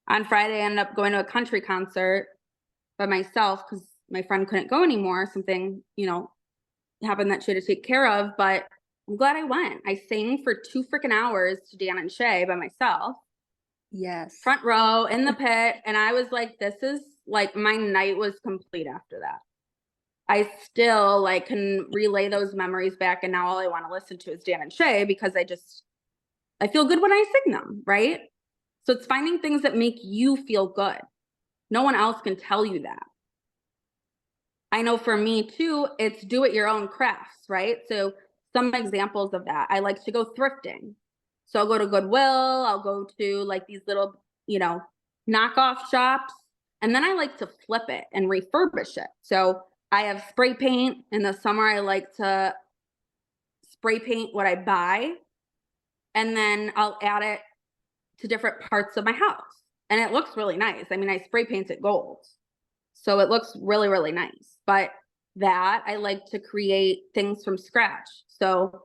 On Friday, I ended up going to a country concert by myself because my friend couldn't go anymore. Something, you know, happened that she had to take care of, but I'm glad I went. I sang for 2 freaking hours to Dan and Shay by myself, Yes. front row in the pit. And I was like, this is like, my night was complete after that. I still like can relay those memories back. And now all I want to listen to is Dan and Shay because I feel good when I sing them, right? So it's finding things that make you feel good. No one else can tell you that. I know for me too, it's do it your own crafts, right? So some examples of that, I like to go thrifting. So I'll go to Goodwill, I'll go to like these little, you know, knockoff shops, and then I like to flip it and refurbish it. So I have spray paint. In the summer, I like to spray paint what I buy, and then I'll add it to different parts of my house. And it looks really nice. I mean, I spray paint it gold. So it looks really, really nice. But that I like to create things from scratch. So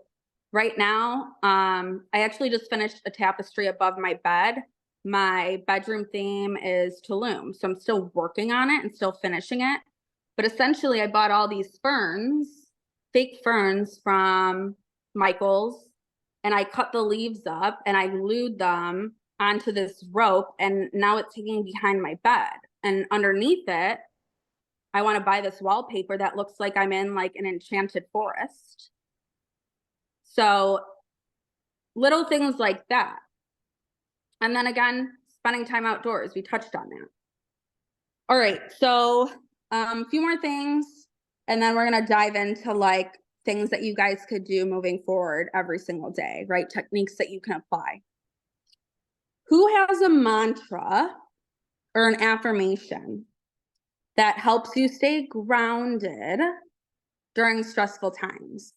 right now, I actually just finished a tapestry above my bed. My bedroom theme is Tulum. So I'm still working on it and still finishing it. But essentially, I bought all these ferns, fake ferns from Michael's, and I cut the leaves up and I glued them onto this rope, and now it's hanging behind my bed. And underneath it, I want to buy this wallpaper that looks like I'm in like an enchanted forest. So little things like that. And then again, spending time outdoors. We touched on that. All right, so a few more things, and then we're gonna dive into like things that you guys could do moving forward every single day, right? Techniques that you can apply. Who has a mantra or an affirmation that helps you stay grounded during stressful times?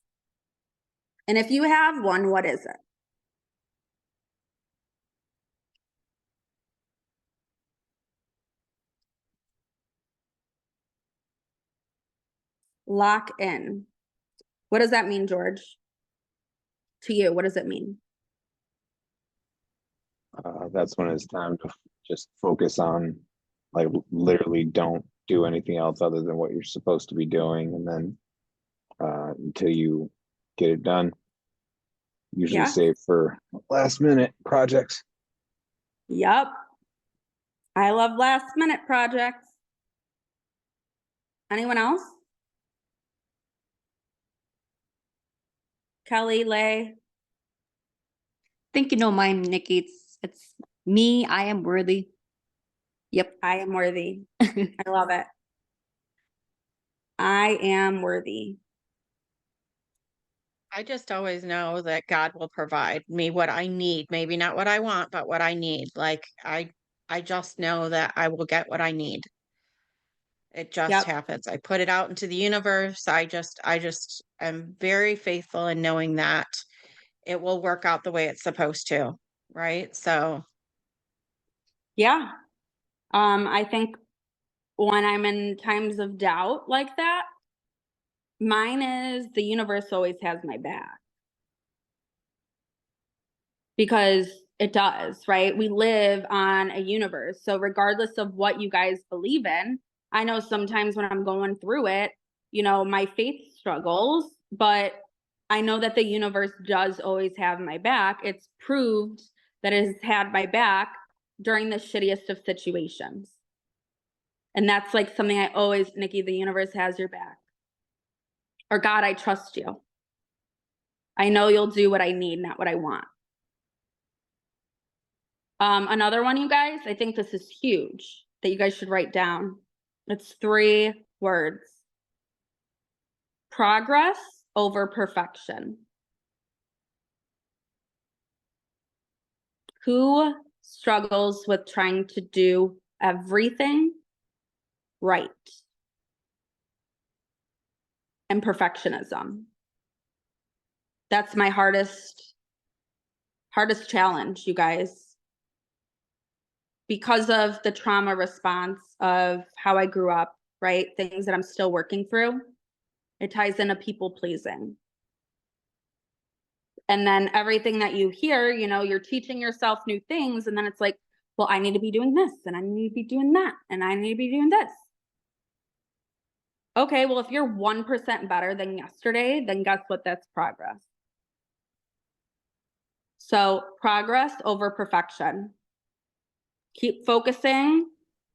And if you have one, what is it? Lock in. What does that mean, George? To you, what does it mean? That's when it's time to just focus on, like, literally don't do anything else other than what you're supposed to be doing, and then until you get it done. Usually Yeah. save for last minute projects. Yep. I love last minute projects. Anyone else? Kelly, Lay? Think you know mine, Nikki. It's me. I am worthy. Yep. I am worthy. I love it. I am worthy. I just always know that God will provide me what I need. Maybe not what I want, but what I need. Like I just know that I will get what I need. It just Yep. happens. I put it out into the universe. I just am very faithful in knowing that. it will work out the way it's supposed to, right? So Yeah. I think when I'm in times of doubt like that, mine is the universe always has my back. Because it does, right? We live on a universe. So regardless of what you guys believe in, I know sometimes when I'm going through it, you know, my faith struggles, but I know that the universe does always have my back. It's proved that it has had my back during the shittiest of situations. And that's like something I always, Nikki, the universe has your back. Or God, I trust you. I know you'll do what I need, not what I want. Another one, you guys, I think this is huge that you guys should write down. It's 3 words. Progress over perfection. Who struggles with trying to do everything right? And perfectionism. That's my hardest challenge, you guys. Because of the trauma response of how I grew up, right? Things that I'm still working through. It ties into people pleasing. And then everything that you hear, you know, you're teaching yourself new things. And then it's like, well, I need to be doing this and I need to be doing that and I need to be doing this. Okay, well, if you're 1% better than yesterday, then guess what? That's progress. So progress over perfection. Keep focusing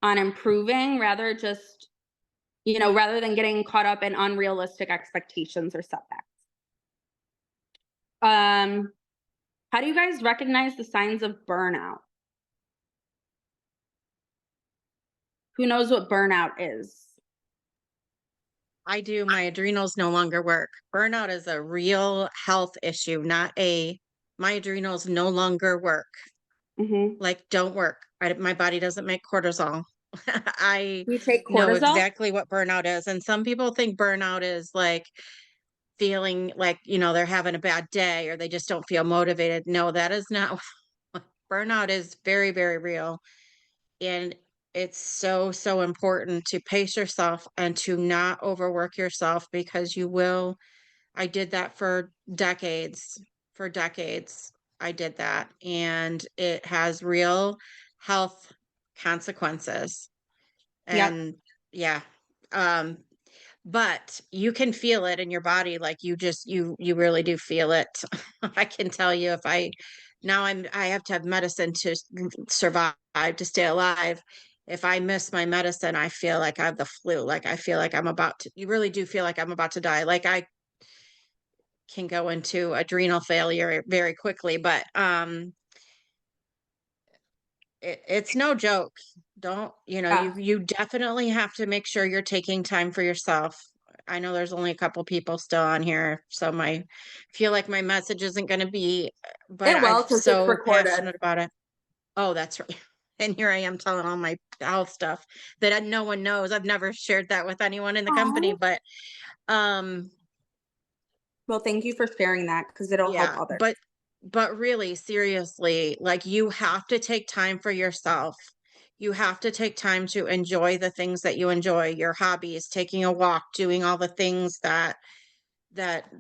on improving rather than getting caught up in unrealistic expectations or setbacks. How do you guys recognize the signs of burnout? Who knows what burnout is? I do. My adrenals no longer work. Burnout is a real health issue, my adrenals no longer work. Mm-hmm. Like, don't work. My body doesn't make cortisol. I You take know cortisol? exactly what burnout is. And some people think burnout is like feeling like, they're having a bad day or they just don't feel motivated. No, that is not. Burnout is very, very real. And it's so, so important to pace yourself and to not overwork yourself because you will. I did that for decades. For decades, I did that. And it has real health consequences. Yep. And yeah. But you can feel it in your body, like you really do feel it. I can tell you if I have to have medicine to survive, to stay alive. If I miss my medicine, I feel like I have the flu. Like I feel like you really do feel like I'm about to die. Like I can go into adrenal failure very quickly, but it's no joke. Don't, Yeah. you definitely have to make sure you're taking time for yourself. I know there's only a couple people still on here, so feel like my message isn't going to be, but It I'm will because it's so recorded. passionate about it. Oh, that's right. And here I am telling all my health stuff that no one knows. I've never shared that with anyone in the company, Aw. but Well, thank you for sharing that because it'll help yeah, others. but really seriously, like you have to take time for yourself. You have to take time to enjoy the things that you enjoy, your hobbies, taking a walk, doing all the things that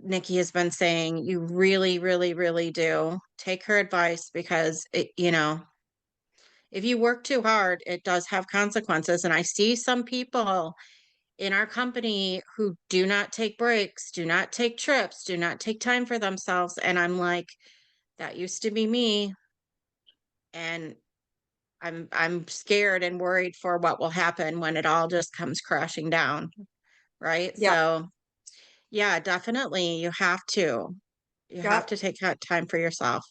Nikki has been saying. You really, really, really do. Take her advice because if you work too hard, it does have consequences. And I see some people in our company who do not take breaks, do not take trips, do not take time for themselves. And I'm like, that used to be me. And I'm scared and worried for what will happen when it all just comes crashing down. Right. Yeah. So yeah, definitely you have to. You have Yep. to take that time for yourself.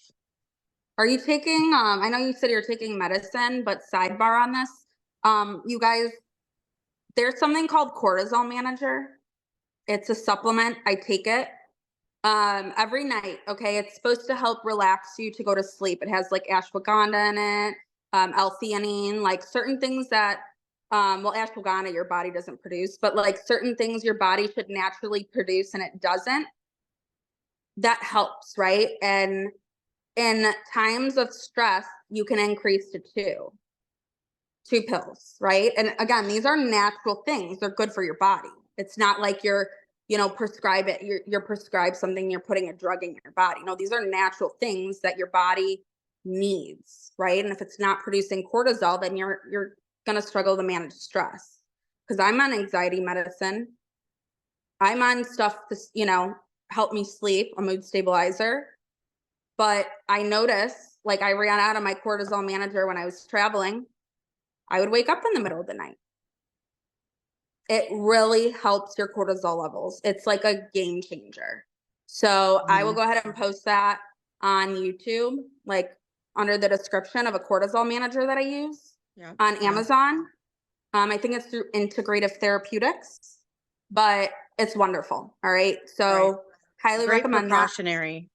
Are you taking, I know you said you're taking medicine, but sidebar on this, you guys, there's something called cortisol manager. It's a supplement. I take it every night. Okay. It's supposed to help relax you to go to sleep. It has like ashwagandha in it, L-theanine, like certain things that, ashwagandha your body doesn't produce, but like certain things your body should naturally produce and it doesn't. that helps, right? And in times of stress, you can increase to two pills, right? And again, these are natural things. They're good for your body. It's not like you're, you're prescribed something, you're putting a drug in your body. No, these are natural things that your body needs, right? And if it's not producing cortisol, then you're going to struggle to manage stress. Because I'm on anxiety medicine. I'm on stuff to, help me sleep, a mood stabilizer. But I noticed, like, I ran out of my cortisol manager when I was traveling. I would wake up in the middle of the night. It really helps your cortisol levels. It's like a game changer. So I will go ahead and post that on YouTube, like under the description of a cortisol manager that I use on Amazon. I think it's through Integrative Therapeutics, but it's wonderful. All right. So highly Great recommend that. precautionary.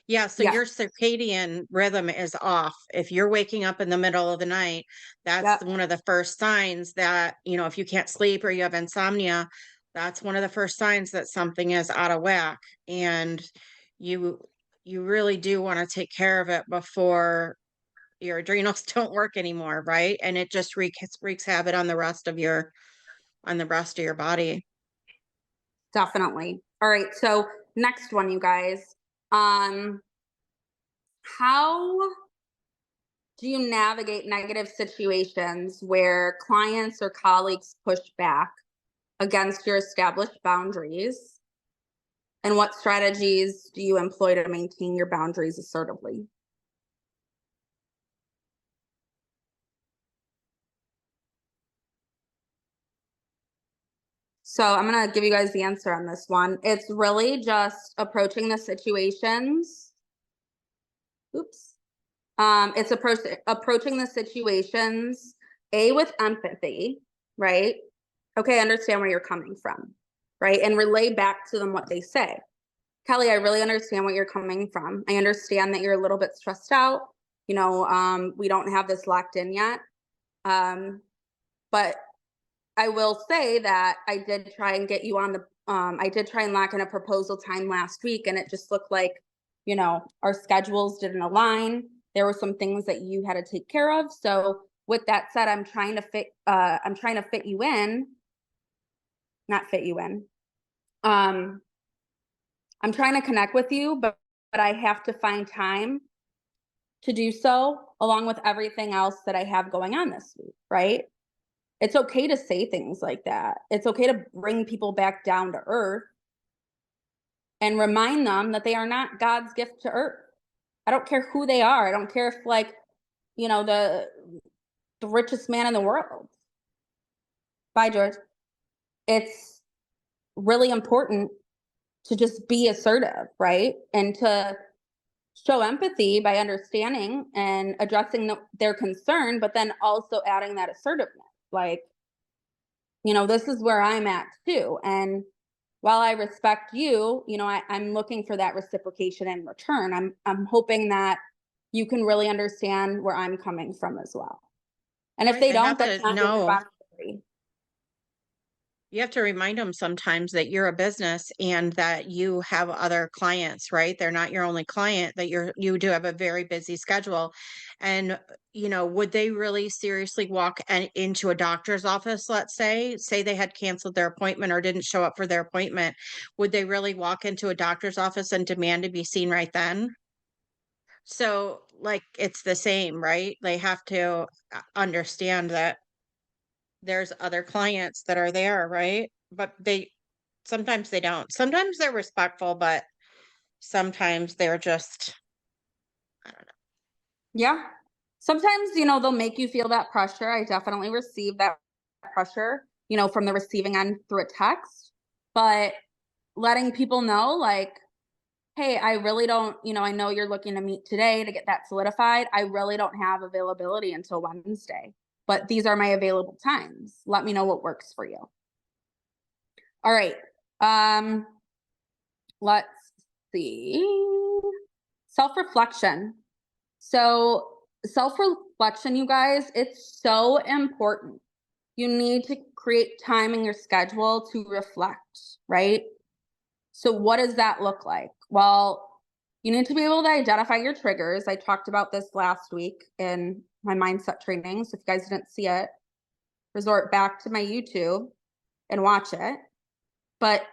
Yeah, so your circadian rhythm is off. If you're waking up in the middle of the night, that's one of the first signs that, if you can't sleep or you have insomnia, that's one of the first signs that something is out of whack. And you really do want to take care of it before your adrenals don't work anymore, right? And it just wreaks havoc on the rest of your body. Definitely. All right. So next one, you guys. How do you navigate negative situations where clients or colleagues push back against your established boundaries? And what strategies do you employ to maintain your boundaries assertively? So I'm going to give you guys the answer on this one. It's really just approaching the situations. It's approaching the situations, with empathy, right? Okay, I understand where you're coming from, right? And relay back to them what they say. Kelly, I really understand what you're coming from. I understand that you're a little bit stressed out. We don't have this locked in yet. But I will say that I did try and get you on I did try and lock in a proposal time last week, and it just looked like, our schedules didn't align. There were some things that you had to take care of. So with that said, I'm trying to fit you in, not fit you in. I'm trying to connect with you, but I have to find time to do so along with everything else that I have going on this week, right? It's okay to say things like that. It's okay to bring people back down to earth and remind them that they are not God's gift to earth. I don't care who they are. I don't care if the richest man in the world. Bye, George. It's really important to just be assertive, right? And to show empathy by understanding and addressing their concern, but then also adding that assertiveness. Like, this is where I'm at too. And while I respect you, I'm looking for that reciprocation in return. I'm hoping that you can really understand where I'm coming from as well. And if they don't, that's not your responsibility. You have to remind them sometimes that you're a business and that you have other clients, right? They're not your only client, that you do have a very busy schedule. And, would they really seriously walk into a doctor's office, let's say they had canceled their appointment or didn't show up for their appointment? Would they really walk into a doctor's office and demand to be seen right then? So, like, it's the same, right? They have to understand that there's other clients that are there, right? But sometimes they don't. Sometimes they're respectful, but sometimes they're just, I don't know. Yeah. Sometimes, they'll make you feel that pressure. I definitely receive that pressure, from the receiving end through a text, but letting people know, like, hey, I really don't, I know you're looking to meet today to get that solidified. I really don't have availability until Wednesday, but these are my available times. Let me know what works for you. All right. Let's see. Self-reflection. So self-reflection, you guys, it's so important. You need to create time in your schedule to reflect, right? So what does that look like? Well, You need to be able to identify your triggers. I talked about this last week in my mindset training. So if you guys didn't see it, resort back to my YouTube and watch it. But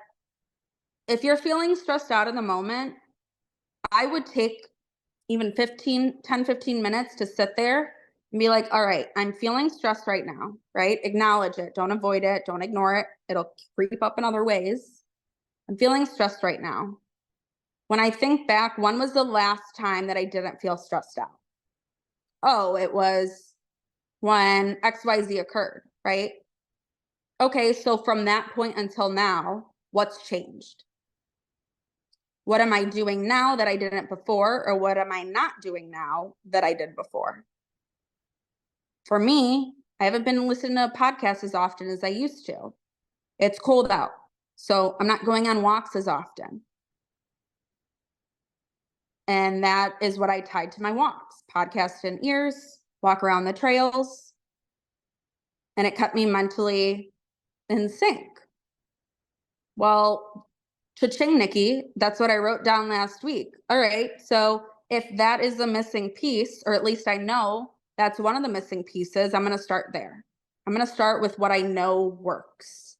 if you're feeling stressed out in the moment, I would take even 10, 15 minutes to sit there and be like, all right, I'm feeling stressed right now, right? Acknowledge it. Don't avoid it. Don't ignore it. It'll creep up in other ways. I'm feeling stressed right now. When I think back, when was the last time that I didn't feel stressed out? Oh, it was when XYZ occurred, right? Okay, so from that point until now, what's changed? What am I doing now that I didn't before? Or what am I not doing now that I did before? For me, I haven't been listening to podcasts as often as I used to. It's cold out, so I'm not going on walks as often. And that is what I tied to my walks. Podcast in ears, walk around the trails. And it kept me mentally in sync. Well, cha-ching, Nikki, that's what I wrote down last week. All right, so if that is the missing piece, or at least I know that's one of the missing pieces, I'm going to start there. I'm going to start with what I know works.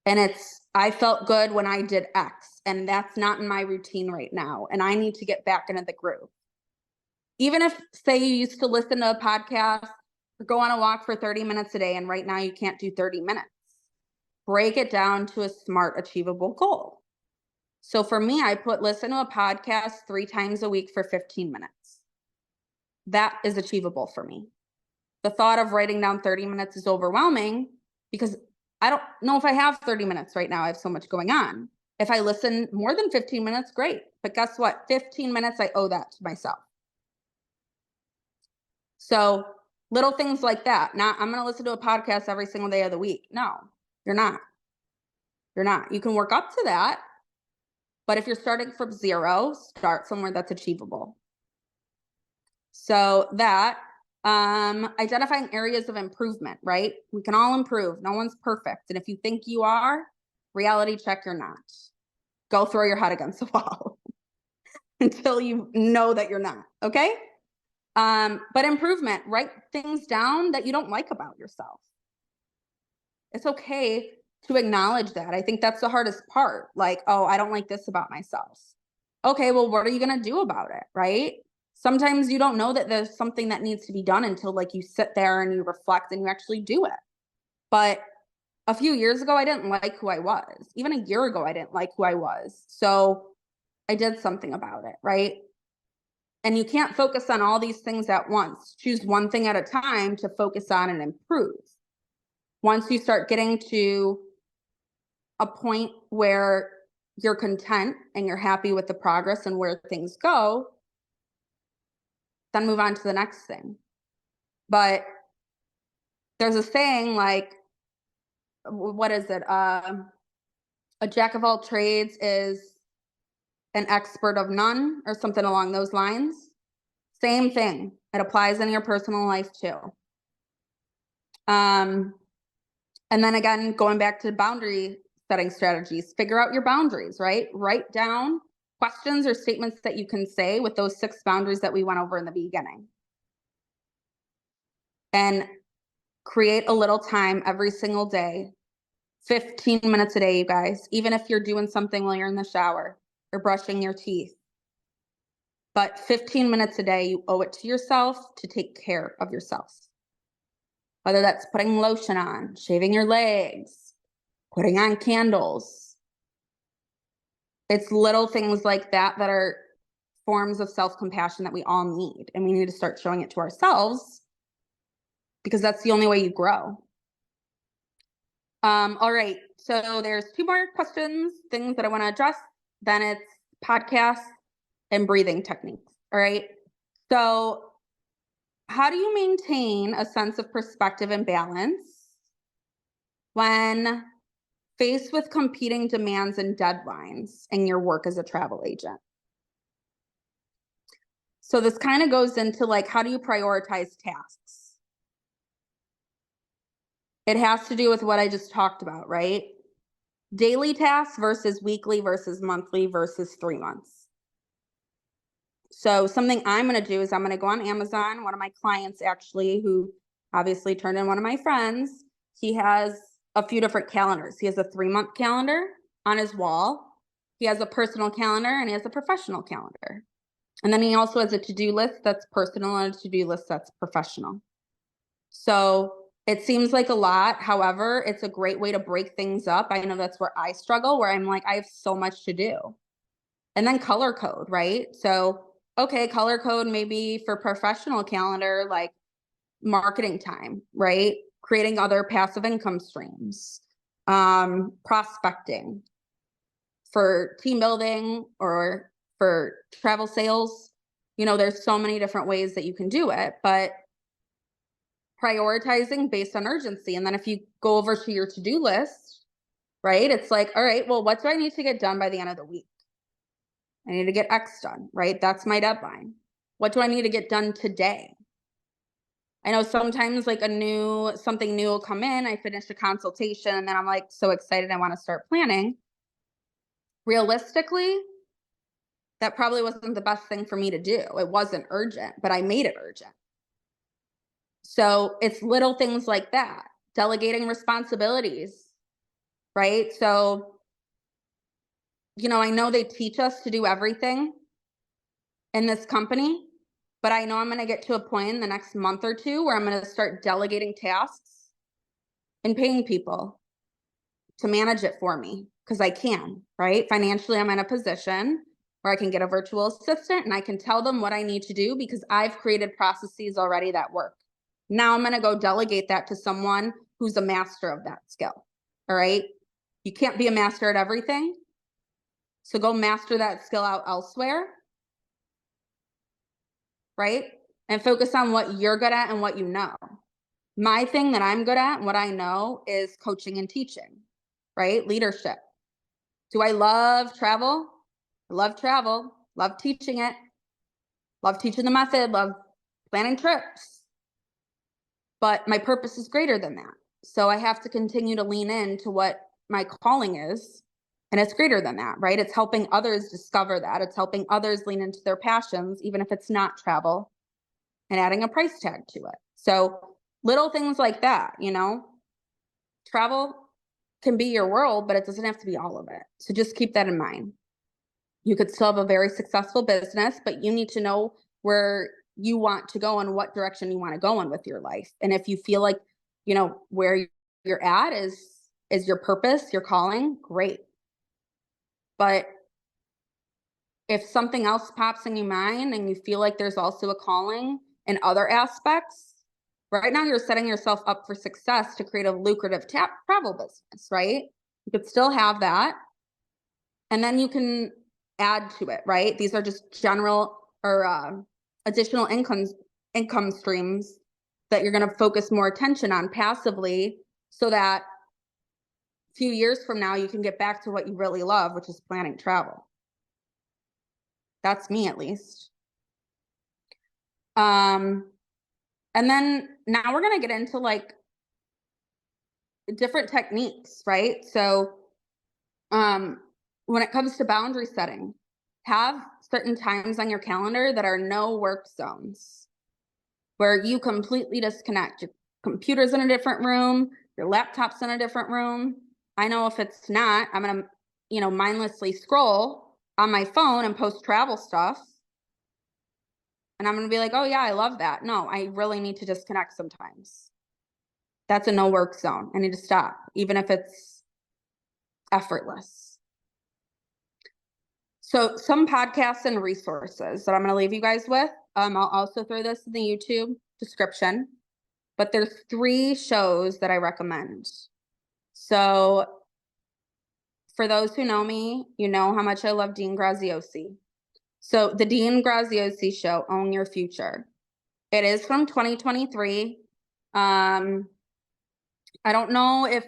And I felt good when I did X, and that's not in my routine right now. And I need to get back into the groove. Even if, say, you used to listen to a podcast or go on a walk for 30 minutes a day, and right now you can't do 30 minutes, break it down to a smart, achievable goal. So for me, I listen to a podcast 3 times a week for 15 minutes. That is achievable for me. The thought of writing down 30 minutes is overwhelming because I don't know if I have 30 minutes right now. I have so much going on. If I listen more than 15 minutes, great. But guess what? 15 minutes, I owe that to myself. So little things like that. Not, I'm going to listen to a podcast every single day of the week. No, you're not. You're not. You can work up to that. But if you're starting from 0, start somewhere that's achievable. So that, identifying areas of improvement, right? We can all improve. No one's perfect. And if you think you are, reality check, you're not. Go throw your head against the wall until you know that you're not, okay? But improvement, write things down that you don't like about yourself. It's okay to acknowledge that. I think that's the hardest part. Like, oh, I don't like this about myself. Okay, well, what are you going to do about it, right? Sometimes you don't know that there's something that needs to be done until like you sit there and you reflect and you actually do it. But a few years ago, I didn't like who I was. Even a year ago, I didn't like who I was. So I did something about it, right? And you can't focus on all these things at once. Choose one thing at a time to focus on and improve. Once you start getting to a point where you're content and you're happy with the progress and where things go, then move on to the next thing. But there's a saying like, what is it? A jack of all trades is an expert of none, or something along those lines. Same thing. It applies in your personal life too. And then again, going back to boundary setting strategies, figure out your boundaries, right? Write down questions or statements that you can say with those 6 boundaries that we went over in the beginning. And create a little time every single day, 15 minutes a day, you guys, even if you're doing something while you're in the shower or brushing your teeth. But 15 minutes a day, you owe it to yourself to take care of yourself. Whether that's putting lotion on, shaving your legs, putting on candles. It's little things like that that are forms of self-compassion that we all need. And we need to start showing it to ourselves because that's the only way you grow. All right, so there's 2 more questions, things that I want to address. Then it's podcasts and breathing techniques. All right, so how do you maintain a sense of perspective and balance when faced with competing demands and deadlines in your work as a travel agent? So this kind of goes into like, how do you prioritize tasks? It has to do with what I just talked about, right? Daily tasks versus weekly versus monthly versus 3 months. So something I'm going to do is I'm going to go on Amazon. One of my clients actually, who obviously turned in one of my friends, he has a few different calendars. He has a 3-month calendar on his wall. He has a personal calendar and he has a professional calendar. And then he also has a to-do list that's personal and a to-do list that's professional. So it seems like a lot. However, it's a great way to break things up. I know that's where I struggle, where I'm like, I have so much to do. And then color code, right? So, okay, color code maybe for professional calendar, like marketing time, right? Creating other passive income streams, prospecting for team building or for travel sales. You know, there's so many different ways that you can do it, but prioritizing based on urgency. And then if you go over to your to-do list, right? It's like, all right, well, what do I need to get done by the end of the week? I need to get X done, right? That's my deadline. What do I need to get done today? I know sometimes like something new will come in, I finish a consultation and then I'm like so excited I want to start planning. Realistically, that probably wasn't the best thing for me to do. It wasn't urgent, but I made it urgent. So it's little things like that, delegating responsibilities, right? So, you know, I know they teach us to do everything in this company, but I know I'm going to get to a point in the next month or two where I'm going to start delegating tasks and paying people to manage it for me because I can, right? Financially, I'm in a position where I can get a virtual assistant and I can tell them what I need to do because I've created processes already that work. Now I'm going to go delegate that to someone who's a master of that skill. All right. You can't be a master at everything. So go master that skill out elsewhere. Right. And focus on what you're good at and what you know. My thing that I'm good at and what I know is coaching and teaching, right? Leadership. Do I love travel? I love travel, love teaching it, love teaching the method, love planning trips. But my purpose is greater than that. So I have to continue to lean into what my calling is. And it's greater than that, right? It's helping others discover that. It's helping others lean into their passions, even if it's not travel, and adding a price tag to it. So little things like that, you know, travel can be your world, but it doesn't have to be all of it. So just keep that in mind. You could still have a very successful business, but you need to know where you want to go and what direction you want to go in with your life. And if you feel like, you know, where you're at is your purpose, your calling, great. But if something else pops in your mind and you feel like there's also a calling in other aspects, right now you're setting yourself up for success to create a lucrative travel business, right? You could still have that. And then you can add to it, right? These are just general or additional income streams that you're going to focus more attention on passively so that a few years from now you can get back to what you really love, which is planning travel. That's me, at least. And then now we're going to get into like different techniques, right? So when it comes to boundary setting, have certain times on your calendar that are no work zones where you completely disconnect. Your computer's in a different room, your laptop's in a different room. I know if it's not, I'm going to, you know, mindlessly scroll on my phone and post travel stuff. And I'm going to be like, oh yeah, I love that. No, I really need to disconnect sometimes. That's a no work zone. I need to stop, even if it's effortless. So some podcasts and resources that I'm going to leave you guys with. I'll also throw this in the YouTube description, but there's 3 shows that I recommend. So for those who know me, you know how much I love Dean Graziosi. So the Dean Graziosi show, Own Your Future. It is from 2023. I don't know if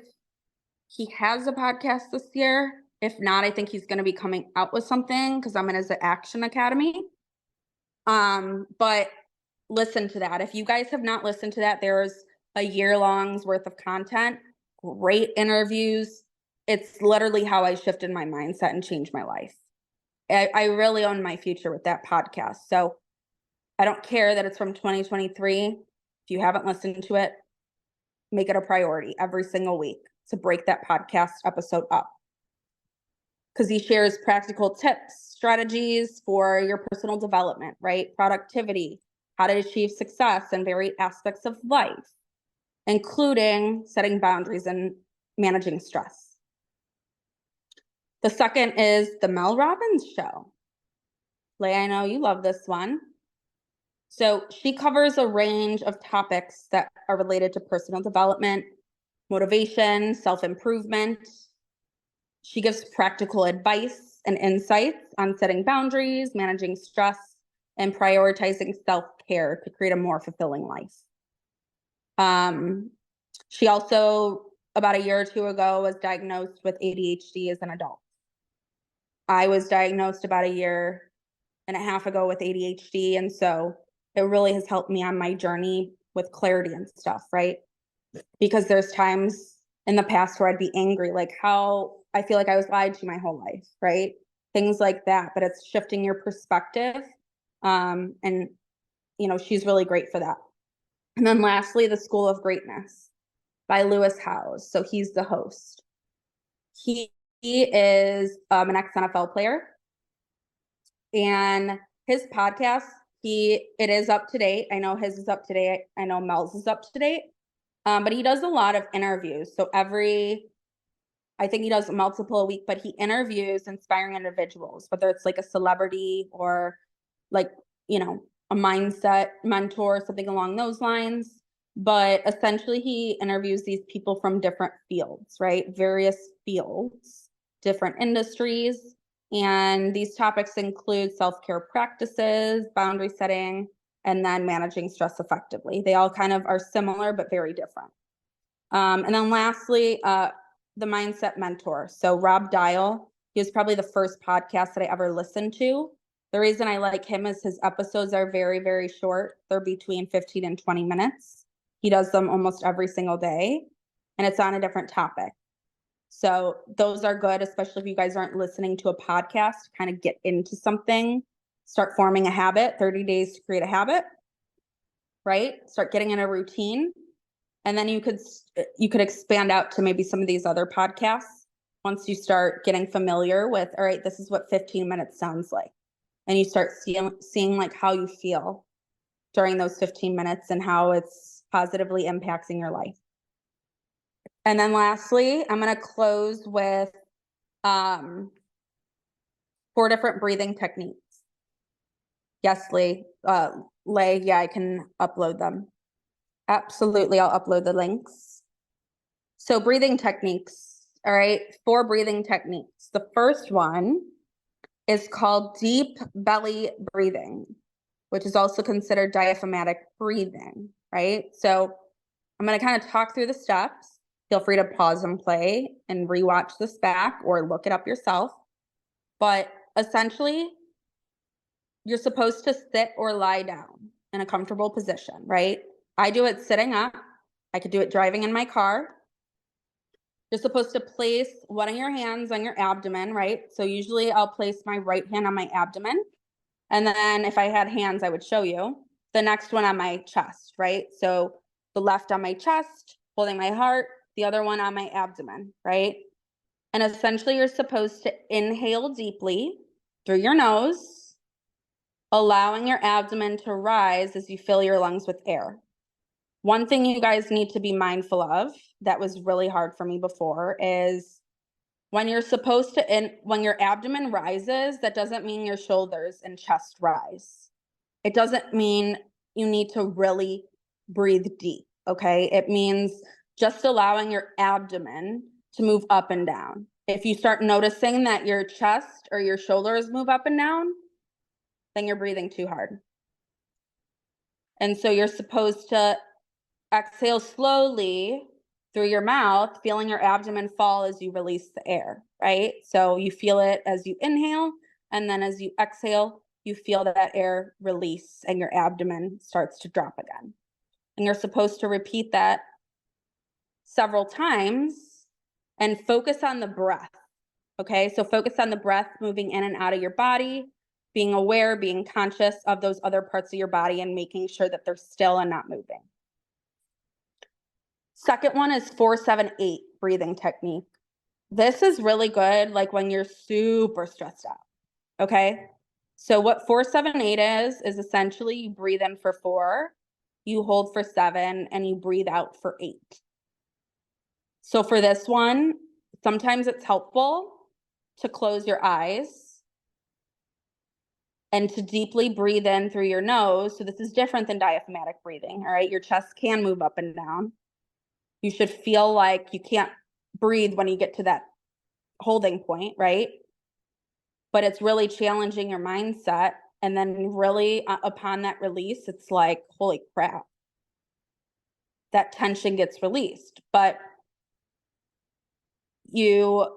he has a podcast this year. If not, I think he's going to be coming out with something because I'm in his Action Academy. But listen to that. If you guys have not listened to that, there's a year-long's worth of content, great interviews. It's literally how I shifted my mindset and changed my life. I really own my future with that podcast. So I don't care that it's from 2023. If you haven't listened to it, make it a priority every single week to break that podcast episode up. Because he shares practical tips, strategies for your personal development, right? Productivity, how to achieve success in varied aspects of life, including setting boundaries and managing stress. The second is the Mel Robbins Show. Leigh, I know you love this one. So she covers a range of topics that are related to personal development, motivation, self-improvement. She gives practical advice and insights on setting boundaries, managing stress, and prioritizing self-care to create a more fulfilling life. She also, about a year or two ago, was diagnosed with ADHD as an adult. I was diagnosed about a year and a half ago with ADHD, and so it really has helped me on my journey with clarity and stuff, right? Because there's times in the past where I'd be angry, like how I feel like I was lied to my whole life, right? Things like that, but it's shifting your perspective. And, you know, she's really great for that. And then lastly, The School of Greatness by Lewis Howes. So he's the host. He is an ex-NFL player. And his podcast, it is up to date. I know his is up to date. I know Mel's is up to date. But he does a lot of interviews. So I think he does multiple a week, but he interviews inspiring individuals, whether it's like a celebrity or like, you know, a mindset mentor, something along those lines. But essentially he interviews these people from different fields, right? Various fields, different industries. And these topics include self-care practices, boundary setting, and then managing stress effectively. They all kind of are similar, but very different. And then lastly, the Mindset Mentor. So Rob Dial, he was probably the first podcast that I ever listened to. The reason I like him is his episodes are very, very short. They're between 15 and 20 minutes. He does them almost every single day, and it's on a different topic. So those are good, especially if you guys aren't listening to a podcast, kind of get into something, start forming a habit, 30 days to create a habit, right? Start getting in a routine. And then you could expand out to maybe some of these other podcasts once you start getting familiar with, all right, this is what 15 minutes sounds like. And you start seeing like how you feel during those 15 minutes and how it's positively impacting your life. And then lastly, I'm going to close with 4 different breathing techniques. Yes, Leigh, yeah, I can upload them. Absolutely, I'll upload the links. So breathing techniques, all right, 4 breathing techniques. The first one is called deep belly breathing, which is also considered diaphragmatic breathing, right? So I'm going to kind of talk through the steps. Feel free to pause and play and rewatch this back or look it up yourself. But essentially, you're supposed to sit or lie down in a comfortable position, right? I do it sitting up. I could do it driving in my car. You're supposed to place one of your hands on your abdomen, right? So usually I'll place my right hand on my abdomen. And then if I had hands, I would show you. The next one on my chest, right? So the left on my chest, holding my heart, the other one on my abdomen, right? And essentially you're supposed to inhale deeply through your nose, allowing your abdomen to rise as you fill your lungs with air. One thing you guys need to be mindful of that was really hard for me before is when you're supposed to, when your abdomen rises, that doesn't mean your shoulders and chest rise. It doesn't mean you need to really breathe deep, okay? It means just allowing your abdomen to move up and down. If you start noticing that your chest or your shoulders move up and down, then you're breathing too hard. And so you're supposed to exhale slowly through your mouth, feeling your abdomen fall as you release the air, right? So you feel it as you inhale, and then as you exhale, you feel that air release and your abdomen starts to drop again. And you're supposed to repeat that several times and focus on the breath. Okay, so focus on the breath moving in and out of your body, being aware, being conscious of those other parts of your body and making sure that they're still and not moving. Second one is 4-7-8 breathing technique. This is really good like when you're super stressed out. Okay, so what 4-7-8 is essentially you breathe in for 4, you hold for 7, and you breathe out for 8. So for this one, sometimes it's helpful to close your eyes and to deeply breathe in through your nose. So this is different than diaphragmatic breathing, all right? Your chest can move up and down. You should feel like you can't breathe when you get to that holding point, right? But it's really challenging your mindset. And then really upon that release, it's like, holy crap, that tension gets released. But you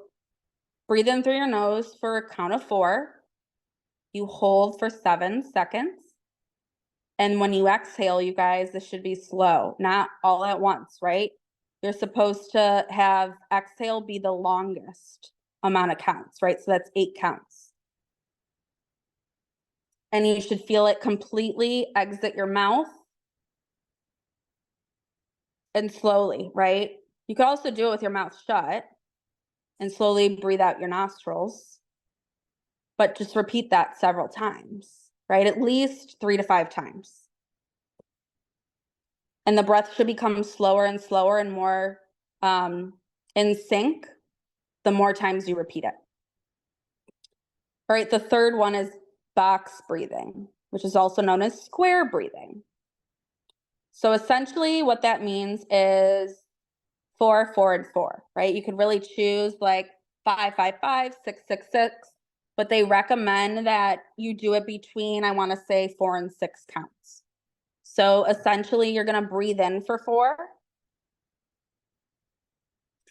breathe in through your nose for a count of 4. You hold for 7 seconds. And when you exhale, you guys, this should be slow, not all at once, right? You're supposed to have exhale be the longest amount of counts, right? So that's 8 counts. And you should feel it completely exit your mouth and slowly, right? You could also do it with your mouth shut and slowly breathe out your nostrils, but just repeat that several times, right? At least 3 to 5 times. And the breath should become slower and slower and more in sync the more times you repeat it. All right, the third one is box breathing, which is also known as square breathing. So essentially what that means is 4, 4, and 4, right? You could really choose like 5, 5, 5, 6, 6, 6, but they recommend that you do it between, I want to say 4 and 6 counts. So essentially you're going to breathe in for 4,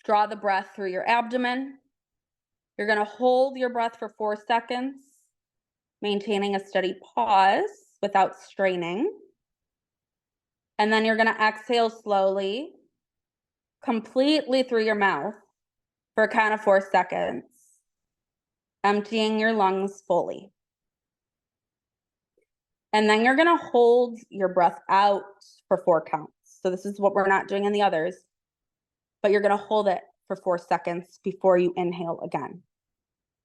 draw the breath through your abdomen. You're going to hold your breath for 4 seconds, maintaining a steady pause without straining. And then you're going to exhale slowly, completely through your mouth for a count of 4 seconds, emptying your lungs fully. And then you're going to hold your breath out for 4 counts. So this is what we're not doing in the others, but you're going to hold it for 4 seconds before you inhale again.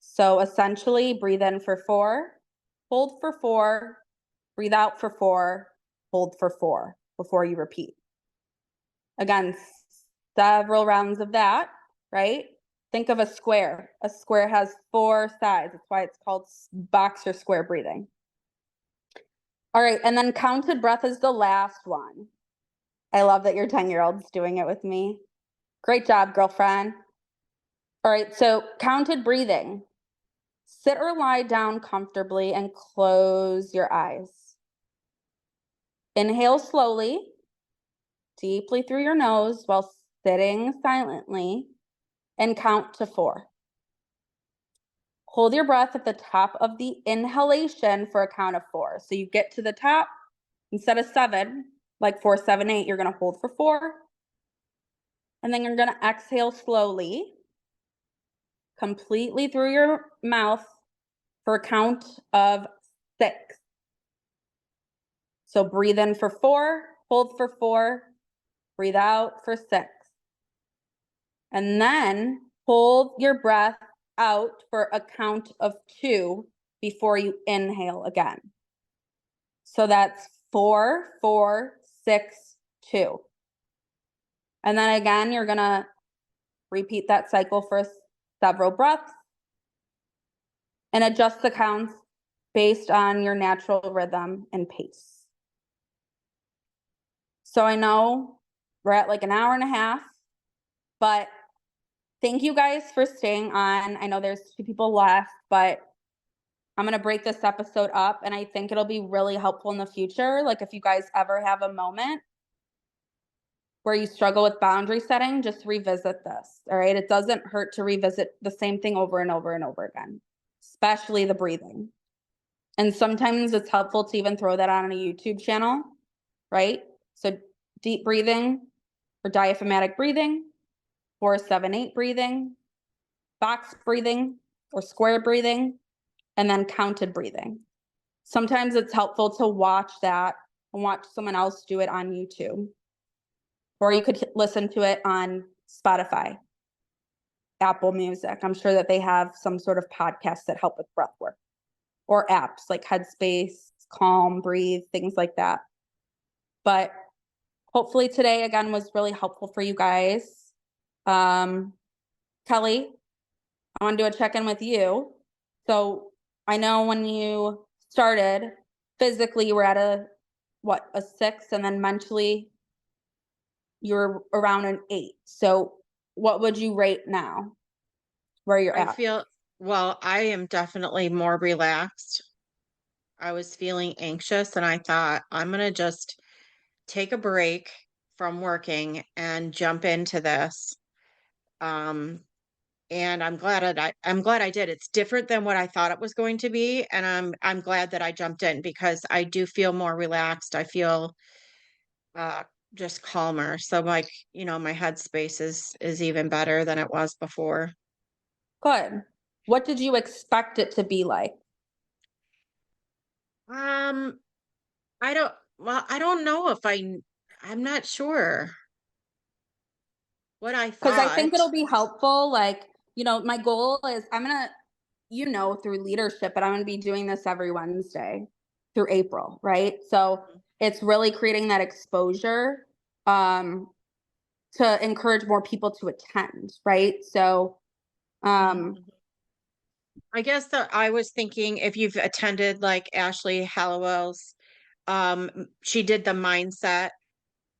So essentially breathe in for 4, hold for 4, breathe out for 4, hold for 4 before you repeat. Again, several rounds of that, right? Think of a square. A square has 4 sides. That's why it's called box or square breathing. All right, and then counted breath is the last one. I love that your 10-year-old's doing it with me. Great job, girlfriend. All right, so counted breathing. Sit or lie down comfortably and close your eyes. Inhale slowly, deeply through your nose while sitting silently, and count to 4. Hold your breath at the top of the inhalation for a count of 4. So you get to the top, instead of 7, like 4, 7, 8, you're going to hold for 4. And then you're going to exhale slowly, completely through your mouth for a count of 6. So breathe in for 4, hold for 4, breathe out for 6. And then hold your breath out for a count of 2 before you inhale again. So that's 4, 4, 6, 2. And then again, you're going to repeat that cycle for several breaths and adjust the counts based on your natural rhythm and pace. So I know we're at like an hour and a half, but thank you guys for staying on. I know there's 2 people left, but I'm going to break this episode up and I think it'll be really helpful in the future. Like if you guys ever have a moment where you struggle with boundary setting, just revisit this, all right? It doesn't hurt to revisit the same thing over and over and over again, especially the breathing. And sometimes it's helpful to even throw that on a YouTube channel, right? So deep breathing or diaphragmatic breathing, 4-7-8 breathing, box breathing or square breathing, and then counted breathing. Sometimes it's helpful to watch that and watch someone else do it on YouTube. Or you could listen to it on Spotify, Apple Music. I'm sure that they have some sort of podcasts that help with breath work, or apps like Headspace, Calm, Breathe, things like that. But hopefully today, again, was really helpful for you guys. Kelly, I want to do a check-in with you. So I know when you started, physically you were at a 6, and then mentally you're around an 8. So what would you rate now where you're I at? feel, well, I am definitely more relaxed. I was feeling anxious and I thought, I'm going to just take a break from working and jump into this. Um, and I'm glad I did. It's different than what I thought it was going to be, and I'm glad that I jumped in because I do feel more relaxed. I feel uh just calmer. So like, my headspace is even better than it was before. Good. What did you expect it to be like? Um, I don't know if I'm not sure what I Because I think thought. it'll be helpful. Like, my goal is I'm going to, through leadership, but I'm going to be doing this every Wednesday through April, right? So it's really creating that exposure to encourage more people to attend, right? So, Mhm. I guess that I was thinking if you've attended like Ashley Hallowell's, she did the mindset.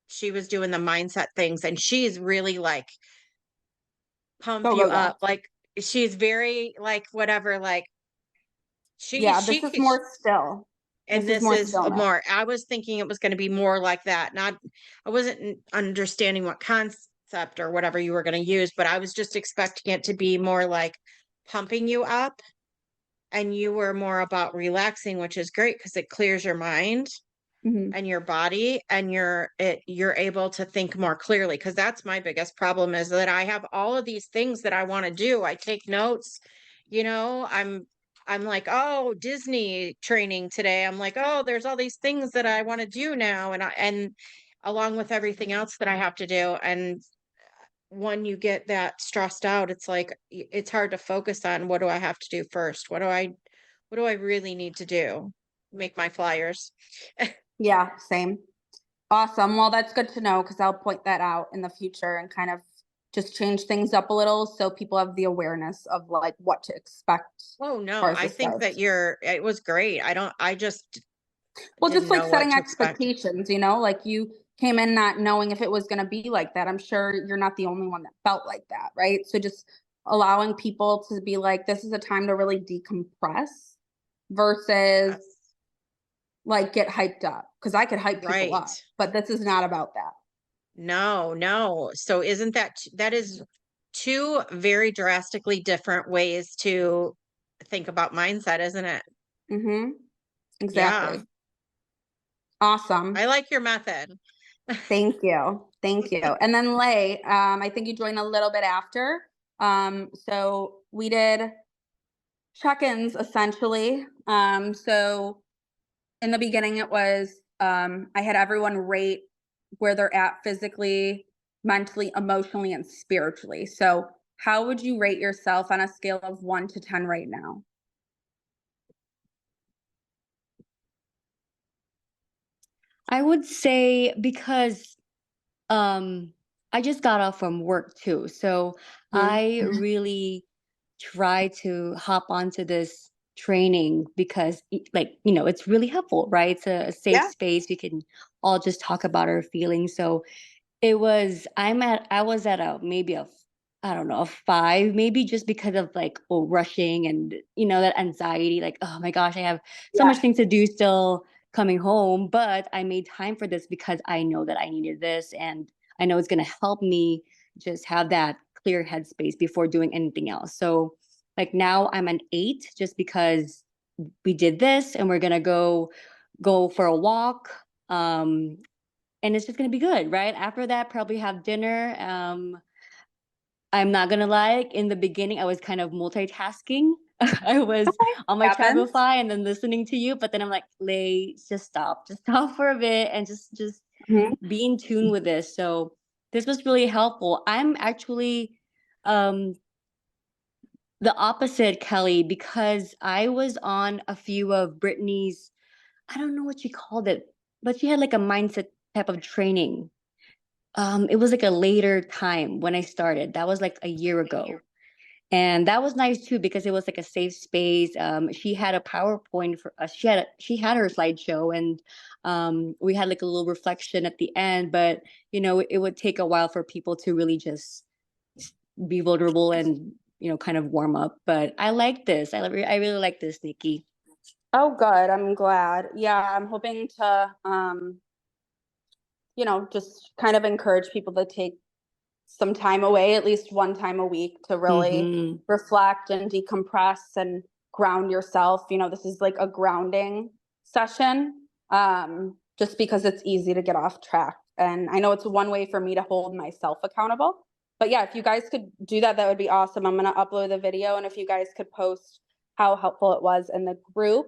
She was doing the mindset things, and she's really like pump you yeah. up. Like she's very like whatever, like Yeah, she this is could, more still. and This is this more is stillness. more. I was thinking it was going to be more like that. Not, I wasn't understanding what concept or whatever you were going to use, but I was just expecting it to be more like pumping you up, and you were more about relaxing, which is great because it clears your mind Mhm. and your body, and you're able to think more clearly, because that's my biggest problem is that I have all of these things that I want to do. I take notes, I'm like, oh, Disney training today. I'm like, oh, there's all these things that I want to do now, and along with everything else that I have to do. And when you get that stressed out, it's like it's hard to focus on what do I have to do first? What do I really need to do? Make my flyers. Yeah, same. Awesome. Well, that's good to know because I'll point that out in the future and kind of just change things up a little so people have the awareness of like what to expect Oh as no, far as I this think that goes. it was great. I just Well, didn't just like know what setting to expect. expectations, like you came in not knowing if it was going to be like that. I'm sure you're not the only one that felt like that, right? So just allowing people to be like, this is a time to really decompress versus Yes. like get hyped up because I could hype people Right. up, but this is not about that. No, no. So isn't that is two very drastically different ways to think about mindset, isn't it? Mm-hmm. Yeah. Exactly. Awesome. I like your method. Thank you. Thank you. And then Lay, I think you joined a little bit after. So we did check-ins essentially. So in the beginning it was I had everyone rate where they're at physically, mentally, emotionally, and spiritually. So how would you rate yourself on a scale of 1 to 10 right now? I would say because I just got off from work too. So I Mhm. really try to hop onto this training because like, it's really helpful, right? It's a safe Yeah. space. We can all just talk about our feelings. So I was at a maybe a I don't know, a 5, maybe just because of like rushing and that anxiety, like, oh my gosh, I have so much Yeah. things to do still coming home. But I made time for this because I know that I needed this, and I know it's gonna help me just have that clear headspace before doing anything else. So like now I'm an 8 just because we did this and we're gonna go for a walk. And it's just gonna be good, right? After that, probably have dinner. I'm not gonna lie, in the beginning, I was kind of multitasking. I was on my Happens. Travelify and then listening to you, but then I'm like, Lay, just stop for a bit and just Mhm. be in tune with this. So this was really helpful. I'm actually um the opposite, Kelly, because I was on a few of Brittany's, I don't know what she called it, but she had like a mindset type of training. It was like a later time when I started. That was like a year ago. And that was nice too because it was like a safe space. She had a PowerPoint for us. She had her slideshow, and we had like a little reflection at the end. But it would take a while for people to really just be vulnerable and kind of warm up. But I like this. I really like this, Nikki. Oh, good. I'm glad. Yeah, I'm hoping to, just kind of encourage people to take some time away, at least one time a week, to really Mm-hmm. reflect and decompress and ground yourself. This is like a grounding session, just because it's easy to get off track. And I know it's one way for me to hold myself accountable. But yeah, if you guys could do that, that would be awesome. I'm going to upload the video. And if you guys could post how helpful it was in the group,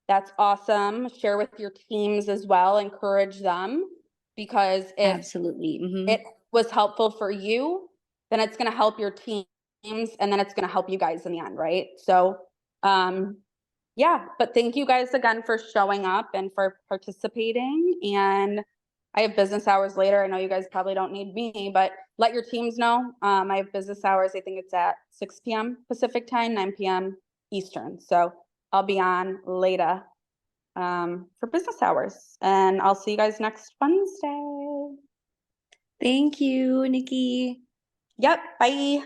that's awesome. Share with your teams as well. Encourage them, because if Absolutely. Mm-hmm. it was helpful for you, then it's going to help your teams, and then it's going to help you guys in the end, right? So, yeah, but thank you guys again for showing up and for participating. And I have business hours later. I know you guys probably don't need me, but let your teams know. I have business hours. I think it's at 6 p.m. Pacific time, 9 p.m. Eastern. So I'll be on later for business hours, and I'll see you guys next Wednesday. Thank you, Nikki. Yep. Bye.